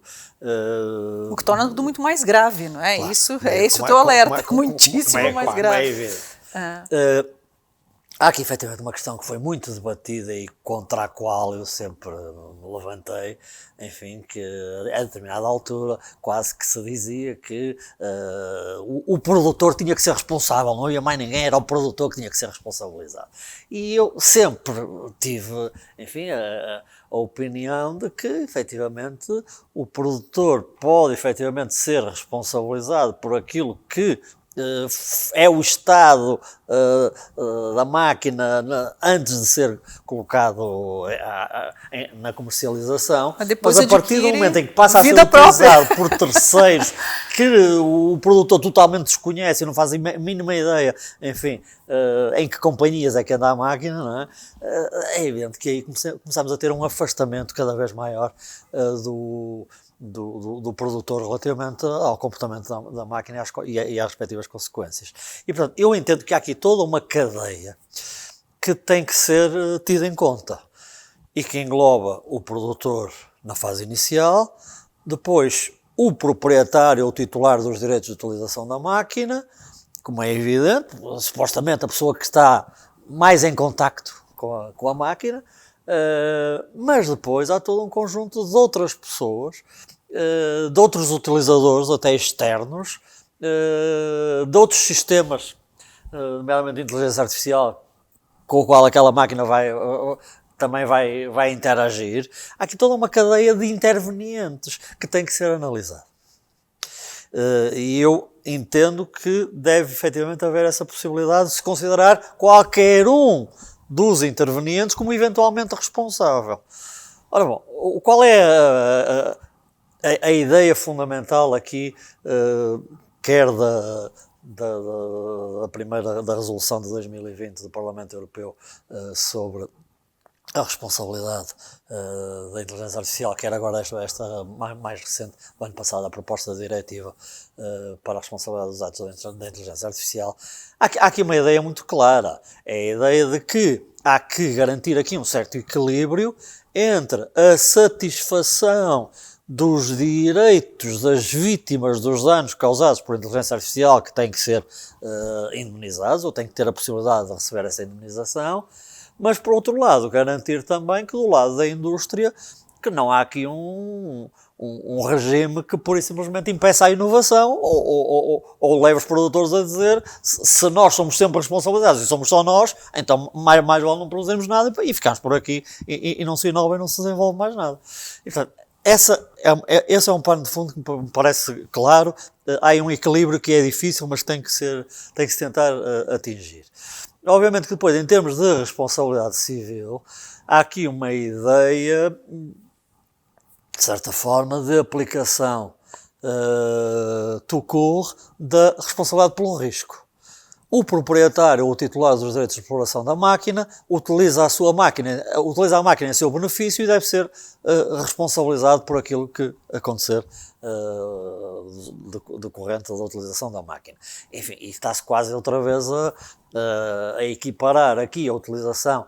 O que torna tudo muito mais grave, não é? Claro, É esse o teu alerta, muitíssimo mais grave. Como é evidente. Há aqui efetivamente uma questão que foi muito debatida e contra a qual eu sempre me levantei, enfim, que a determinada altura quase que se dizia que o produtor tinha que ser responsável, não havia mais ninguém, era o produtor que tinha que ser responsabilizado. E eu sempre tive, enfim, a opinião de que efetivamente o produtor pode efetivamente ser responsabilizado por aquilo que é o estado da máquina antes de ser colocado na comercialização, mas a partir do momento em que passa a ser utilizado por terceiros que o produtor totalmente desconhece e não faz a mínima ideia, enfim, em que companhias é que anda a máquina, não é? É evidente que aí começamos a ter um afastamento cada vez maior do produtor relativamente ao comportamento da máquina e às respectivas consequências. E, portanto, eu entendo que há aqui toda uma cadeia que tem que ser tida em conta e que engloba o produtor na fase inicial, depois o proprietário ou titular dos direitos de utilização da máquina, como é evidente, supostamente a pessoa que está mais em contacto com a máquina, mas depois há todo um conjunto de outras pessoas, de outros utilizadores, até externos, de outros sistemas, nomeadamente de inteligência artificial, com o qual aquela máquina também vai interagir. Há aqui toda uma cadeia de intervenientes que tem que ser analisada. E eu entendo que deve efetivamente haver essa possibilidade de se considerar qualquer um dos intervenientes como eventualmente responsável. Ora bom, qual é a ideia fundamental aqui, quer da primeira da resolução de 2020 do Parlamento Europeu sobre a responsabilidade da inteligência artificial, quer agora esta mais recente, do ano passado, a proposta de diretiva para a responsabilidade dos atos da inteligência artificial, há aqui uma ideia muito clara, é a ideia de que há que garantir aqui um certo equilíbrio entre a satisfação dos direitos das vítimas dos danos causados por inteligência artificial, que têm que ser indemnizados, ou têm que ter a possibilidade de receber essa indemnização, mas, por outro lado, garantir também que, do lado da indústria, que não há aqui um regime que, pura e simplesmente, impeça a inovação ou leve os produtores a dizer se nós somos sempre responsabilizados e somos só nós, então mais vale não produzirmos nada e ficamos por aqui e não se inova e não se desenvolve mais nada. E, portanto, esse é um pano de fundo que me parece claro. Há um equilíbrio que é difícil, mas tem que se tentar atingir. Obviamente que depois, em termos de responsabilidade civil, há aqui uma ideia, de certa forma, de aplicação tout court da responsabilidade pelo risco. O proprietário ou o titular dos direitos de exploração da máquina utiliza a máquina em seu benefício e deve ser responsabilizado por aquilo que acontecer decorrente da utilização da máquina. Enfim, e está-se quase outra vez a equiparar aqui a utilização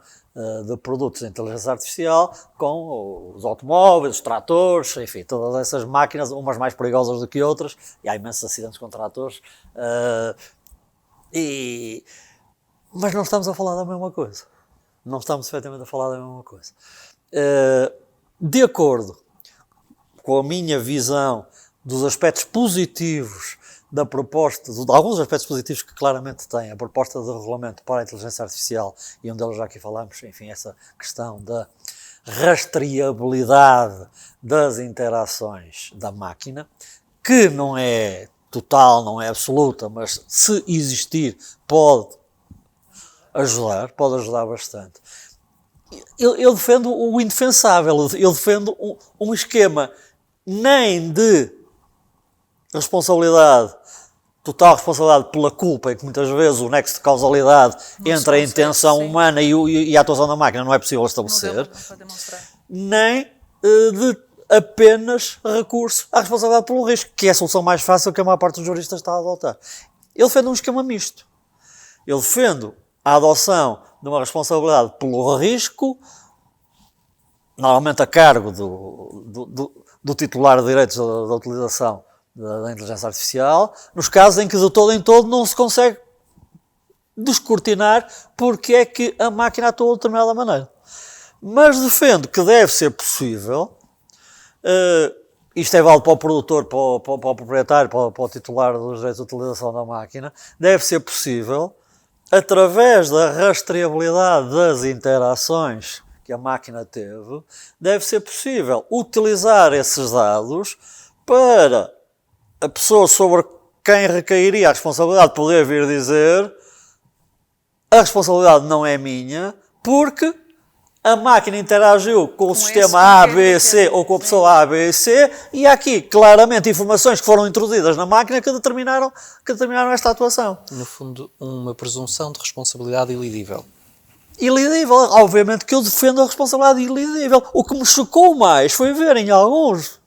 de produtos de inteligência artificial com os automóveis, os tratores, enfim, todas essas máquinas, umas mais perigosas do que outras, e há imensos acidentes com tratores. Mas não estamos a falar da mesma coisa. Não estamos efetivamente a falar da mesma coisa. De acordo com a minha visão dos aspectos positivos da proposta, de alguns aspectos positivos que claramente tem a proposta de regulamento para a inteligência artificial, e um deles já aqui falamos, enfim, essa questão da rastreabilidade das interações da máquina, que não é total, não é absoluta, mas se existir pode ajudar bastante. Eu defendo o indefensável, eu defendo um esquema nem de total responsabilidade pela culpa, em que muitas vezes o nexo de causalidade entre a intenção humana e a atuação da máquina não é possível estabelecer, nem de apenas recurso à responsabilidade pelo risco, que é a solução mais fácil que a maior parte dos juristas está a adotar. Eu defendo um esquema misto. Eu defendo a adoção de uma responsabilidade pelo risco, normalmente a cargo do titular de direitos da utilização da inteligência artificial, nos casos em que de todo em todo não se consegue descortinar porque é que a máquina atua de determinada maneira. Mas defendo que deve ser possível, isto é válido para o produtor, para o proprietário, para o titular dos direitos de utilização da máquina, deve ser possível, através da rastreabilidade das interações que a máquina teve, deve ser possível utilizar esses dados para a pessoa sobre quem recairia a responsabilidade poder vir dizer: a responsabilidade não é minha, porque a máquina interagiu com o sistema A, B, C ou com a pessoa A, B e C, e há aqui claramente informações que foram introduzidas na máquina que determinaram esta atuação. No fundo, uma presunção de responsabilidade ilidível. Ilidível, obviamente que eu defendo a responsabilidade ilidível. O que me chocou mais foi ver em alguns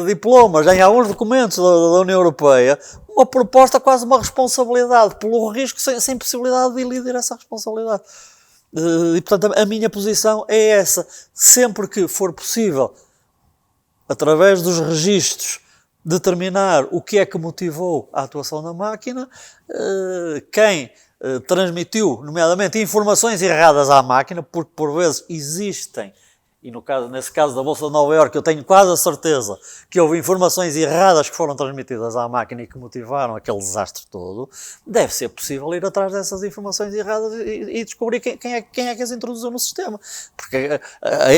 diplomas, em alguns documentos da União Europeia, uma proposta, quase uma responsabilidade pelo risco, sem possibilidade de elidir essa responsabilidade. E, portanto, a minha posição é essa. Sempre que for possível, através dos registros, determinar o que é que motivou a atuação da máquina, quem transmitiu, nomeadamente, informações erradas à máquina, porque por vezes existem, e nesse caso da Bolsa de Nova Iorque eu tenho quase a certeza que houve informações erradas que foram transmitidas à máquina e que motivaram aquele desastre todo, deve ser possível ir atrás dessas informações erradas e descobrir quem é que as introduziu no sistema. Porque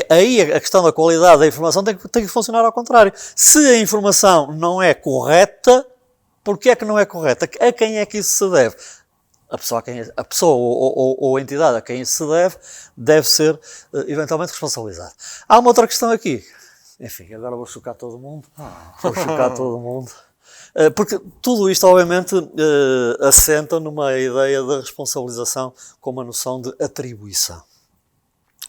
aí a questão da qualidade da informação tem que funcionar ao contrário. Se a informação não é correta, porquê é que não é correta? A quem é que isso se deve? A pessoa ou a entidade a quem isso se deve ser eventualmente responsabilizada. Há uma outra questão aqui, enfim, agora vou chocar todo mundo. Vou chocar todo mundo. Porque tudo isto, obviamente, assenta numa ideia de responsabilização com uma noção de atribuição.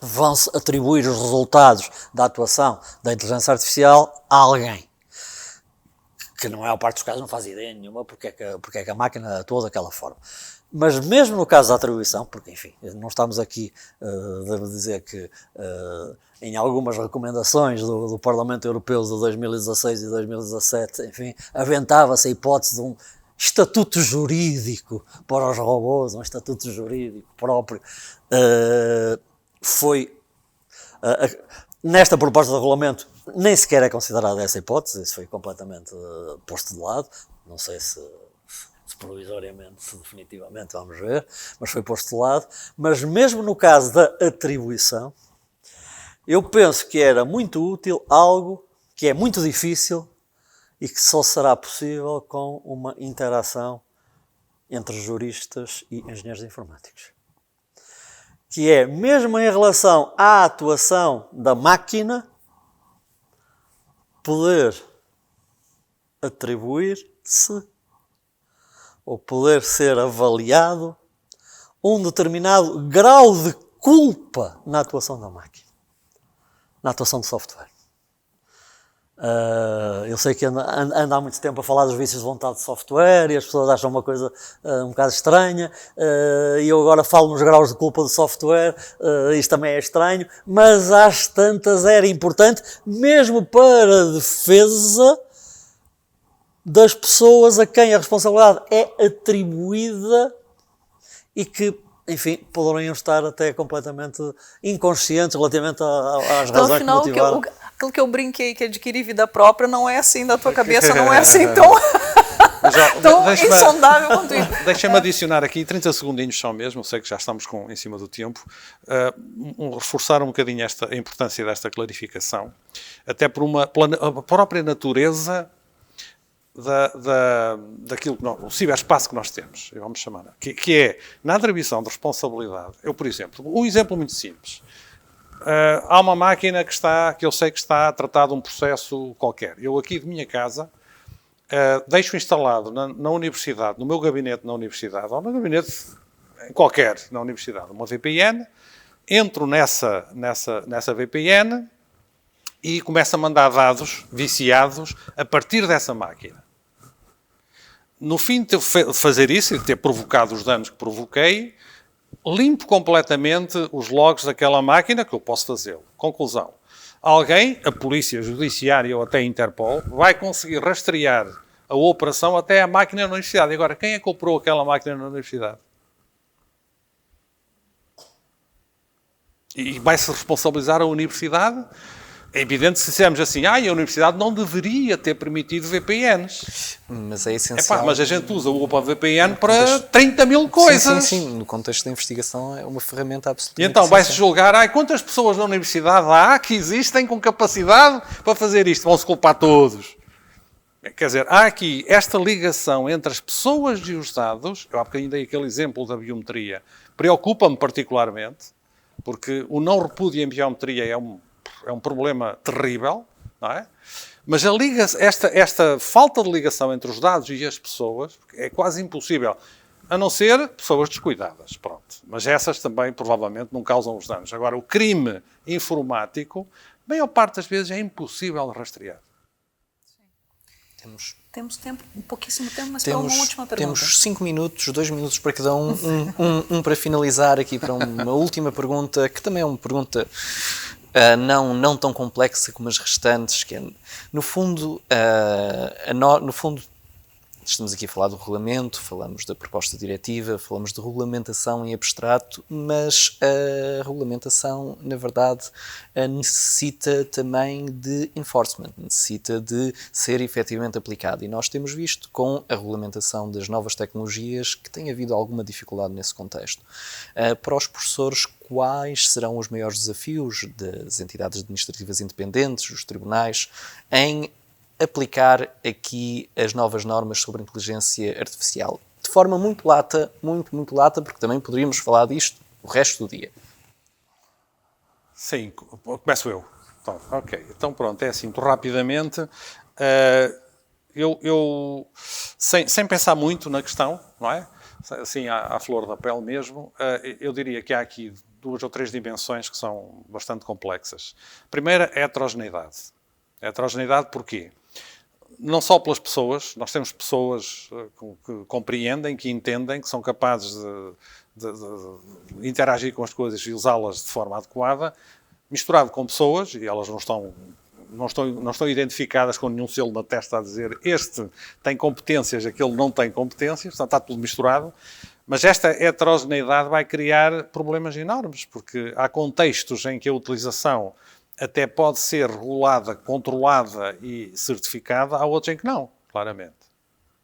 Vão-se atribuir os resultados da atuação da inteligência artificial a alguém, que na maior parte dos casos não faz ideia nenhuma porque é que a máquina atua daquela forma. Mas mesmo no caso da atribuição, porque, enfim, não estamos aqui, devo dizer que em algumas recomendações do Parlamento Europeu de 2016 e 2017, enfim, aventava-se a hipótese de um estatuto jurídico para os robôs, um estatuto jurídico próprio. Nesta proposta de regulamento nem sequer é considerada essa hipótese, isso foi completamente posto de lado, não sei se provisoriamente, se definitivamente, vamos ver, mas foi posto de lado. Mas mesmo no caso da atribuição, eu penso que era muito útil algo que é muito difícil e que só será possível com uma interação entre juristas e engenheiros informáticos. Que é, mesmo em relação à atuação da máquina, poder atribuir-se ou poder ser avaliado um determinado grau de culpa na atuação da máquina, na atuação do software. Eu sei que anda há muito tempo a falar dos vícios de vontade de software e as pessoas acham uma coisa um bocado estranha, e eu agora falo nos graus de culpa do software, isto também é estranho, mas às tantas era importante, mesmo para a defesa das pessoas a quem a responsabilidade é atribuída e que, enfim, poderiam estar até completamente inconscientes relativamente às então, razões afinal, que motivaram. Aquilo que eu brinquei, que adquirir vida própria, não é assim da tua cabeça, não é assim tão, tão insondável quanto isso. Deixa-me adicionar aqui 30 segundinhos só mesmo, sei que já estamos em cima do tempo, reforçar um bocadinho a importância desta clarificação, até pela própria natureza daquilo o ciberespaço que nós temos, vamos chamar, que é, na atribuição de responsabilidade, por exemplo, um exemplo muito simples. Há uma máquina que eu sei que está a tratar de um processo qualquer. Eu aqui de minha casa deixo instalado na universidade, no meu gabinete na universidade, ou no gabinete qualquer na universidade, uma VPN, entro nessa VPN e começo a mandar dados viciados a partir dessa máquina. No fim de fazer isso e de ter provocado os danos que provoquei, limpo completamente os logs daquela máquina, que eu posso fazê-lo. Conclusão. Alguém, a polícia judiciária ou até a Interpol, vai conseguir rastrear a operação até a máquina na universidade. E agora, quem é que operou aquela máquina na universidade? E vai-se responsabilizar a universidade? É evidente que se dissermos assim, a universidade não deveria ter permitido VPNs. Mas é essencial. Mas a gente usa o OpenVPN para 30 mil coisas. Sim. No contexto da investigação é uma ferramenta absolutamente E então essencial. vai-se julgar, quantas pessoas na universidade há que existem com capacidade para fazer isto? Vão-se culpar todos. Quer dizer, há aqui esta ligação entre as pessoas e os dados. Eu há bocadinho dei aquele exemplo da biometria. Preocupa-me particularmente, porque o não repúdio em biometria é um problema terrível, não é? Mas esta falta de ligação entre os dados e as pessoas é quase impossível, a não ser pessoas descuidadas, pronto. Mas essas também, provavelmente, não causam os danos. Agora, o crime informático, a maior parte das vezes, é impossível de rastrear. Temos tempo, pouquíssimo tempo, mas para uma última pergunta. Temos 5 minutos, 2 minutos para cada um para finalizar aqui para uma última pergunta, que também é uma pergunta não tão complexa como as restantes, que é, no fundo, estamos aqui a falar do regulamento, falamos da proposta diretiva, falamos de regulamentação em abstrato, mas a regulamentação, na verdade, necessita também de enforcement, necessita de ser efetivamente aplicada. E nós temos visto com a regulamentação das novas tecnologias que tem havido alguma dificuldade nesse contexto. Para os professores, quais serão os maiores desafios das entidades administrativas independentes, os tribunais, em aplicar aqui as novas normas sobre inteligência artificial? De forma muito lata, muito lata, porque também poderíamos falar disto o resto do dia. Sim, começo eu. Então, ok, então pronto, é assim, muito rapidamente, sem pensar muito na questão, não é? Assim, à flor da pele mesmo, eu diria que há aqui 2 ou 3 dimensões que são bastante complexas. A primeira é a heterogeneidade. A heterogeneidade porquê? Não só pelas pessoas, nós temos pessoas que compreendem, que entendem, que são capazes de interagir com as coisas e usá-las de forma adequada, misturado com pessoas, e elas não estão identificadas com nenhum selo na testa a dizer este tem competências, aquele não tem competências, portanto está tudo misturado. Mas esta heterogeneidade vai criar problemas enormes, porque há contextos em que a utilização até pode ser regulada, controlada e certificada, há outros em que não, claramente.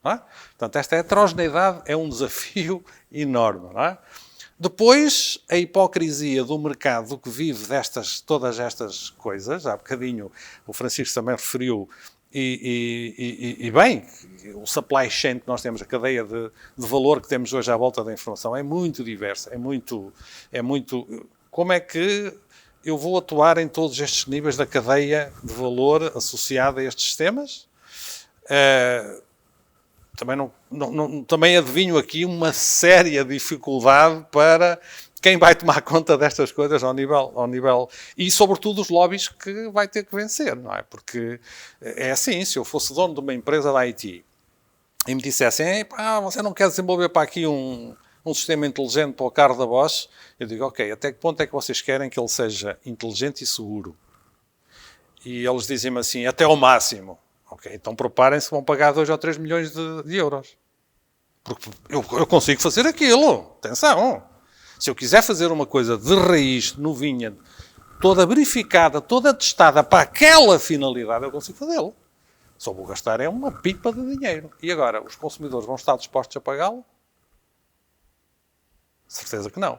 Não é? Portanto, esta heterogeneidade é um desafio enorme. Não é? Depois, a hipocrisia do mercado que vive todas estas coisas, há bocadinho o Francisco também referiu, e bem, o supply chain que nós temos, a cadeia de valor que temos hoje à volta da informação é muito diversa, é muito... Como é que eu vou atuar em todos estes níveis da cadeia de valor associada a estes sistemas? Também adivinho aqui uma séria dificuldade para quem vai tomar conta destas coisas ao nível e, sobretudo, os lobbies que vai ter que vencer, não é? Porque é assim, se eu fosse dono de uma empresa da IT e me dissessem, você não quer desenvolver para aqui um sistema inteligente para o carro da Bosch, eu digo, ok, até que ponto é que vocês querem que ele seja inteligente e seguro? E eles dizem-me assim, até ao máximo. Ok, então preparem-se, vão pagar 2 ou 3 milhões de euros. Porque eu consigo fazer aquilo. Atenção. Se eu quiser fazer uma coisa de raiz, novinha, toda verificada, toda testada para aquela finalidade, eu consigo fazê-lo. Só vou gastar uma pipa de dinheiro. E agora, os consumidores vão estar dispostos a pagá-lo? Certeza que não.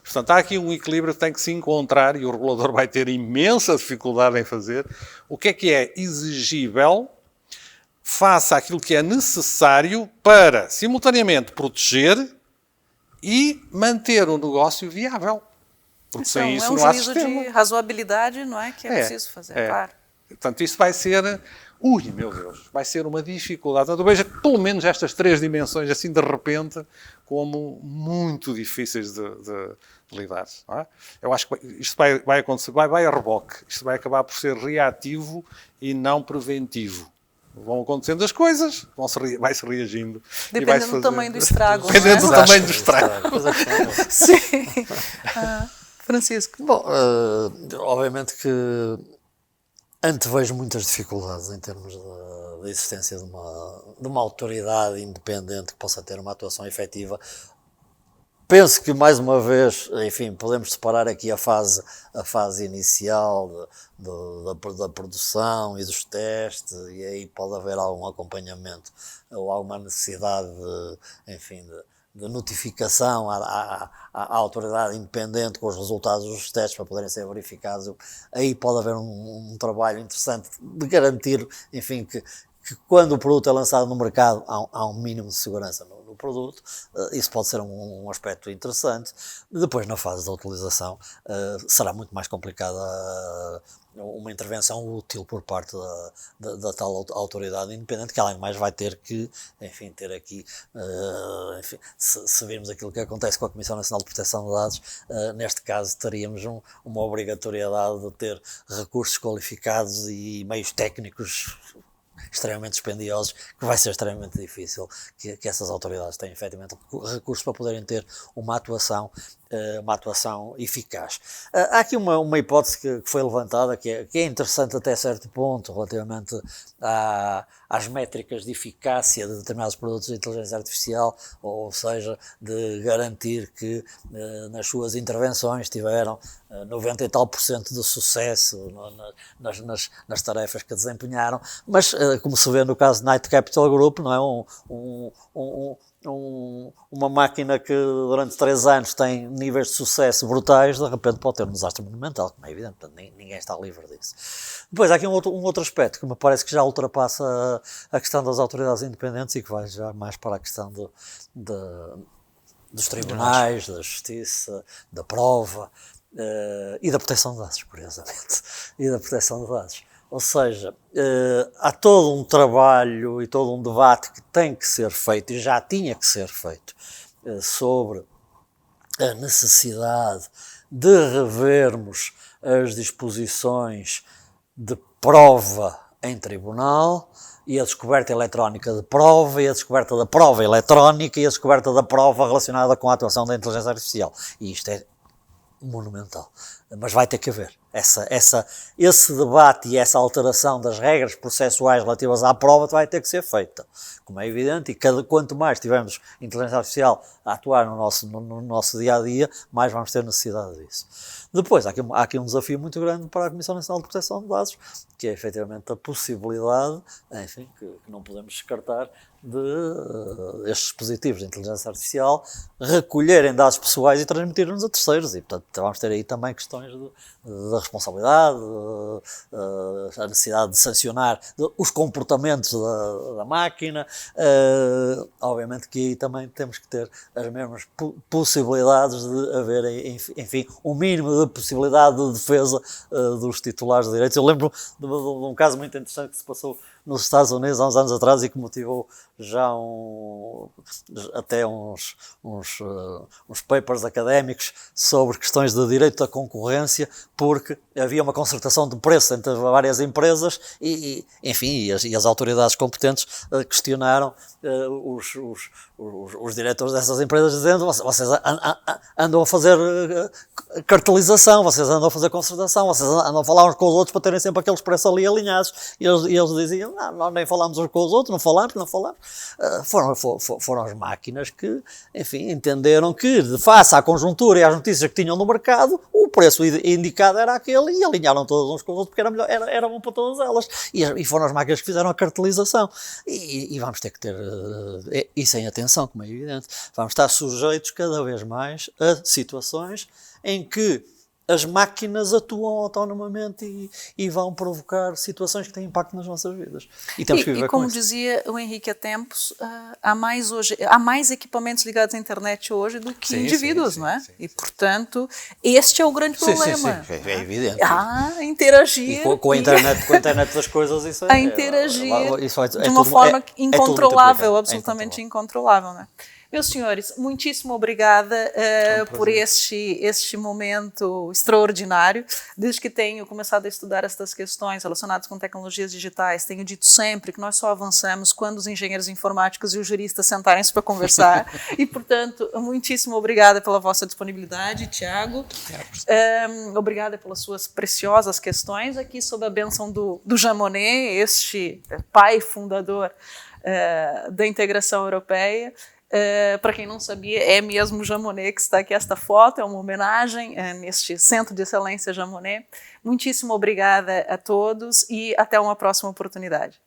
Portanto, há aqui um equilíbrio que tem que se encontrar e o regulador vai ter imensa dificuldade em fazer. O que é exigível face àquilo que é necessário para, simultaneamente, proteger e manter o negócio viável. Porque sem isso não há sistema. É um juízo de razoabilidade, não é? Que é preciso fazer, claro. Portanto, isso vai ser... Ui, meu Deus, vai ser uma dificuldade. Eu vejo pelo menos estas 3 dimensões, assim de repente, como muito difíceis de lidar. Não é? Eu acho que isto vai acontecer, vai a reboque. Isto vai acabar por ser reativo e não preventivo. Vão acontecendo as coisas, vai-se reagindo. Dependendo do tamanho do estrago. Dependendo do tamanho do estrago. Sim. Francisco. Bom, obviamente que antevejo muitas dificuldades em termos da existência de uma autoridade independente que possa ter uma atuação efetiva. Penso que, mais uma vez, enfim, podemos separar aqui a fase inicial da produção e dos testes, e aí pode haver algum acompanhamento ou alguma necessidade de notificação à autoridade independente com os resultados dos testes para poderem ser verificados. Aí pode haver um trabalho interessante de garantir, enfim, que quando o produto é lançado no mercado há um mínimo de segurança no produto. Isso pode ser um aspecto interessante. Depois, na fase da utilização, será muito mais complicada uma intervenção útil por parte da tal autoridade independente, que além de mais vai ter que, enfim, ter aqui, se virmos aquilo que acontece com a Comissão Nacional de Proteção de Dados, neste caso teríamos uma obrigatoriedade de ter recursos qualificados e meios técnicos extremamente dispendiosos, que vai ser extremamente difícil que essas autoridades tenham efetivamente recursos para poderem ter uma atuação eficaz. Há aqui uma hipótese que foi levantada, que é interessante até certo ponto, relativamente às métricas de eficácia de determinados produtos de inteligência artificial, ou seja, de garantir que nas suas intervenções tiveram 90 e tal % de sucesso nas tarefas que desempenharam, mas como se vê no caso de Knight Capital Group, não é uma máquina que durante 3 anos tem níveis de sucesso brutais, de repente pode ter um desastre monumental, como é evidente, ninguém está livre disso. Depois há aqui um outro aspecto que me parece que já ultrapassa a questão das autoridades independentes e que vai já mais para a questão dos tribunais, da justiça, da prova, e da proteção de dados, curiosamente, e da proteção de dados. Ou seja, há todo um trabalho e todo um debate que tem que ser feito, e já tinha que ser feito, sobre a necessidade de revermos as disposições de prova em tribunal, e a descoberta eletrónica de prova, e a descoberta da prova eletrónica, e a descoberta da prova relacionada com a atuação da inteligência artificial. E isto é monumental. Mas vai ter que haver. Esse debate e essa alteração das regras processuais relativas à prova vai ter que ser feita, como é evidente, e quanto mais tivermos inteligência artificial a atuar no nosso dia-a-dia, mais vamos ter necessidade disso. Depois, há aqui um desafio muito grande para a Comissão Nacional de Proteção de Dados, que é efetivamente a possibilidade, enfim, que não podemos descartar, de estes dispositivos de inteligência artificial recolherem dados pessoais e transmitirem-nos a terceiros, e portanto vamos ter aí também questões da responsabilidade, a necessidade de sancionar os comportamentos da máquina. Obviamente que aí também temos que ter as mesmas possibilidades de haver, enfim, um mínimo de possibilidade de defesa dos titulares de direitos. Eu lembro de um caso muito interessante que se passou nos Estados Unidos há uns anos atrás e que motivou já até uns papers académicos sobre questões de direito da concorrência, porque havia uma concertação de preço entre várias empresas e as autoridades competentes questionaram os diretores dessas empresas, dizendo: vocês andam a fazer cartelização, vocês andam a fazer concertação, vocês andam a falar uns com os outros para terem sempre aqueles preços ali alinhados. E eles diziam: não, nós nem falámos uns com os outros, não falámos. Foram as máquinas que, enfim, entenderam que, face à conjuntura e às notícias que tinham no mercado, o preço indicado era aquele, e alinharam todos uns com os outros porque era melhor, era bom para todas elas. E foram as máquinas que fizeram a cartelização. E vamos ter que ter isso em atenção, como é evidente. Vamos estar sujeitos cada vez mais a situações em que as máquinas atuam autonomamente e vão provocar situações que têm impacto nas nossas vidas. E temos que viver com isso. Como dizia o Henrique há tempos, há mais equipamentos ligados à internet hoje do que indivíduos, não é? Sim. E, portanto, este é o grande problema. Sim. É evidente. Interagir. E com a internet das coisas, isso é... A interagir de uma forma incontrolável, absolutamente incontrolável, não é? Meus senhores, muitíssimo obrigada por este momento extraordinário. Desde que tenho começado a estudar estas questões relacionadas com tecnologias digitais, tenho dito sempre que nós só avançamos quando os engenheiros informáticos e os juristas sentarem-se para conversar. E, portanto, muitíssimo obrigada pela vossa disponibilidade, Tiago. Obrigada pelas suas preciosas questões aqui sob a bênção do Jean Monnet, este pai fundador da integração europeia. Para quem não sabia, é mesmo Jean Monnet que está aqui. Esta foto é uma homenagem neste Centro de Excelência Jean Monnet. Muitíssimo obrigada a todos e até uma próxima oportunidade.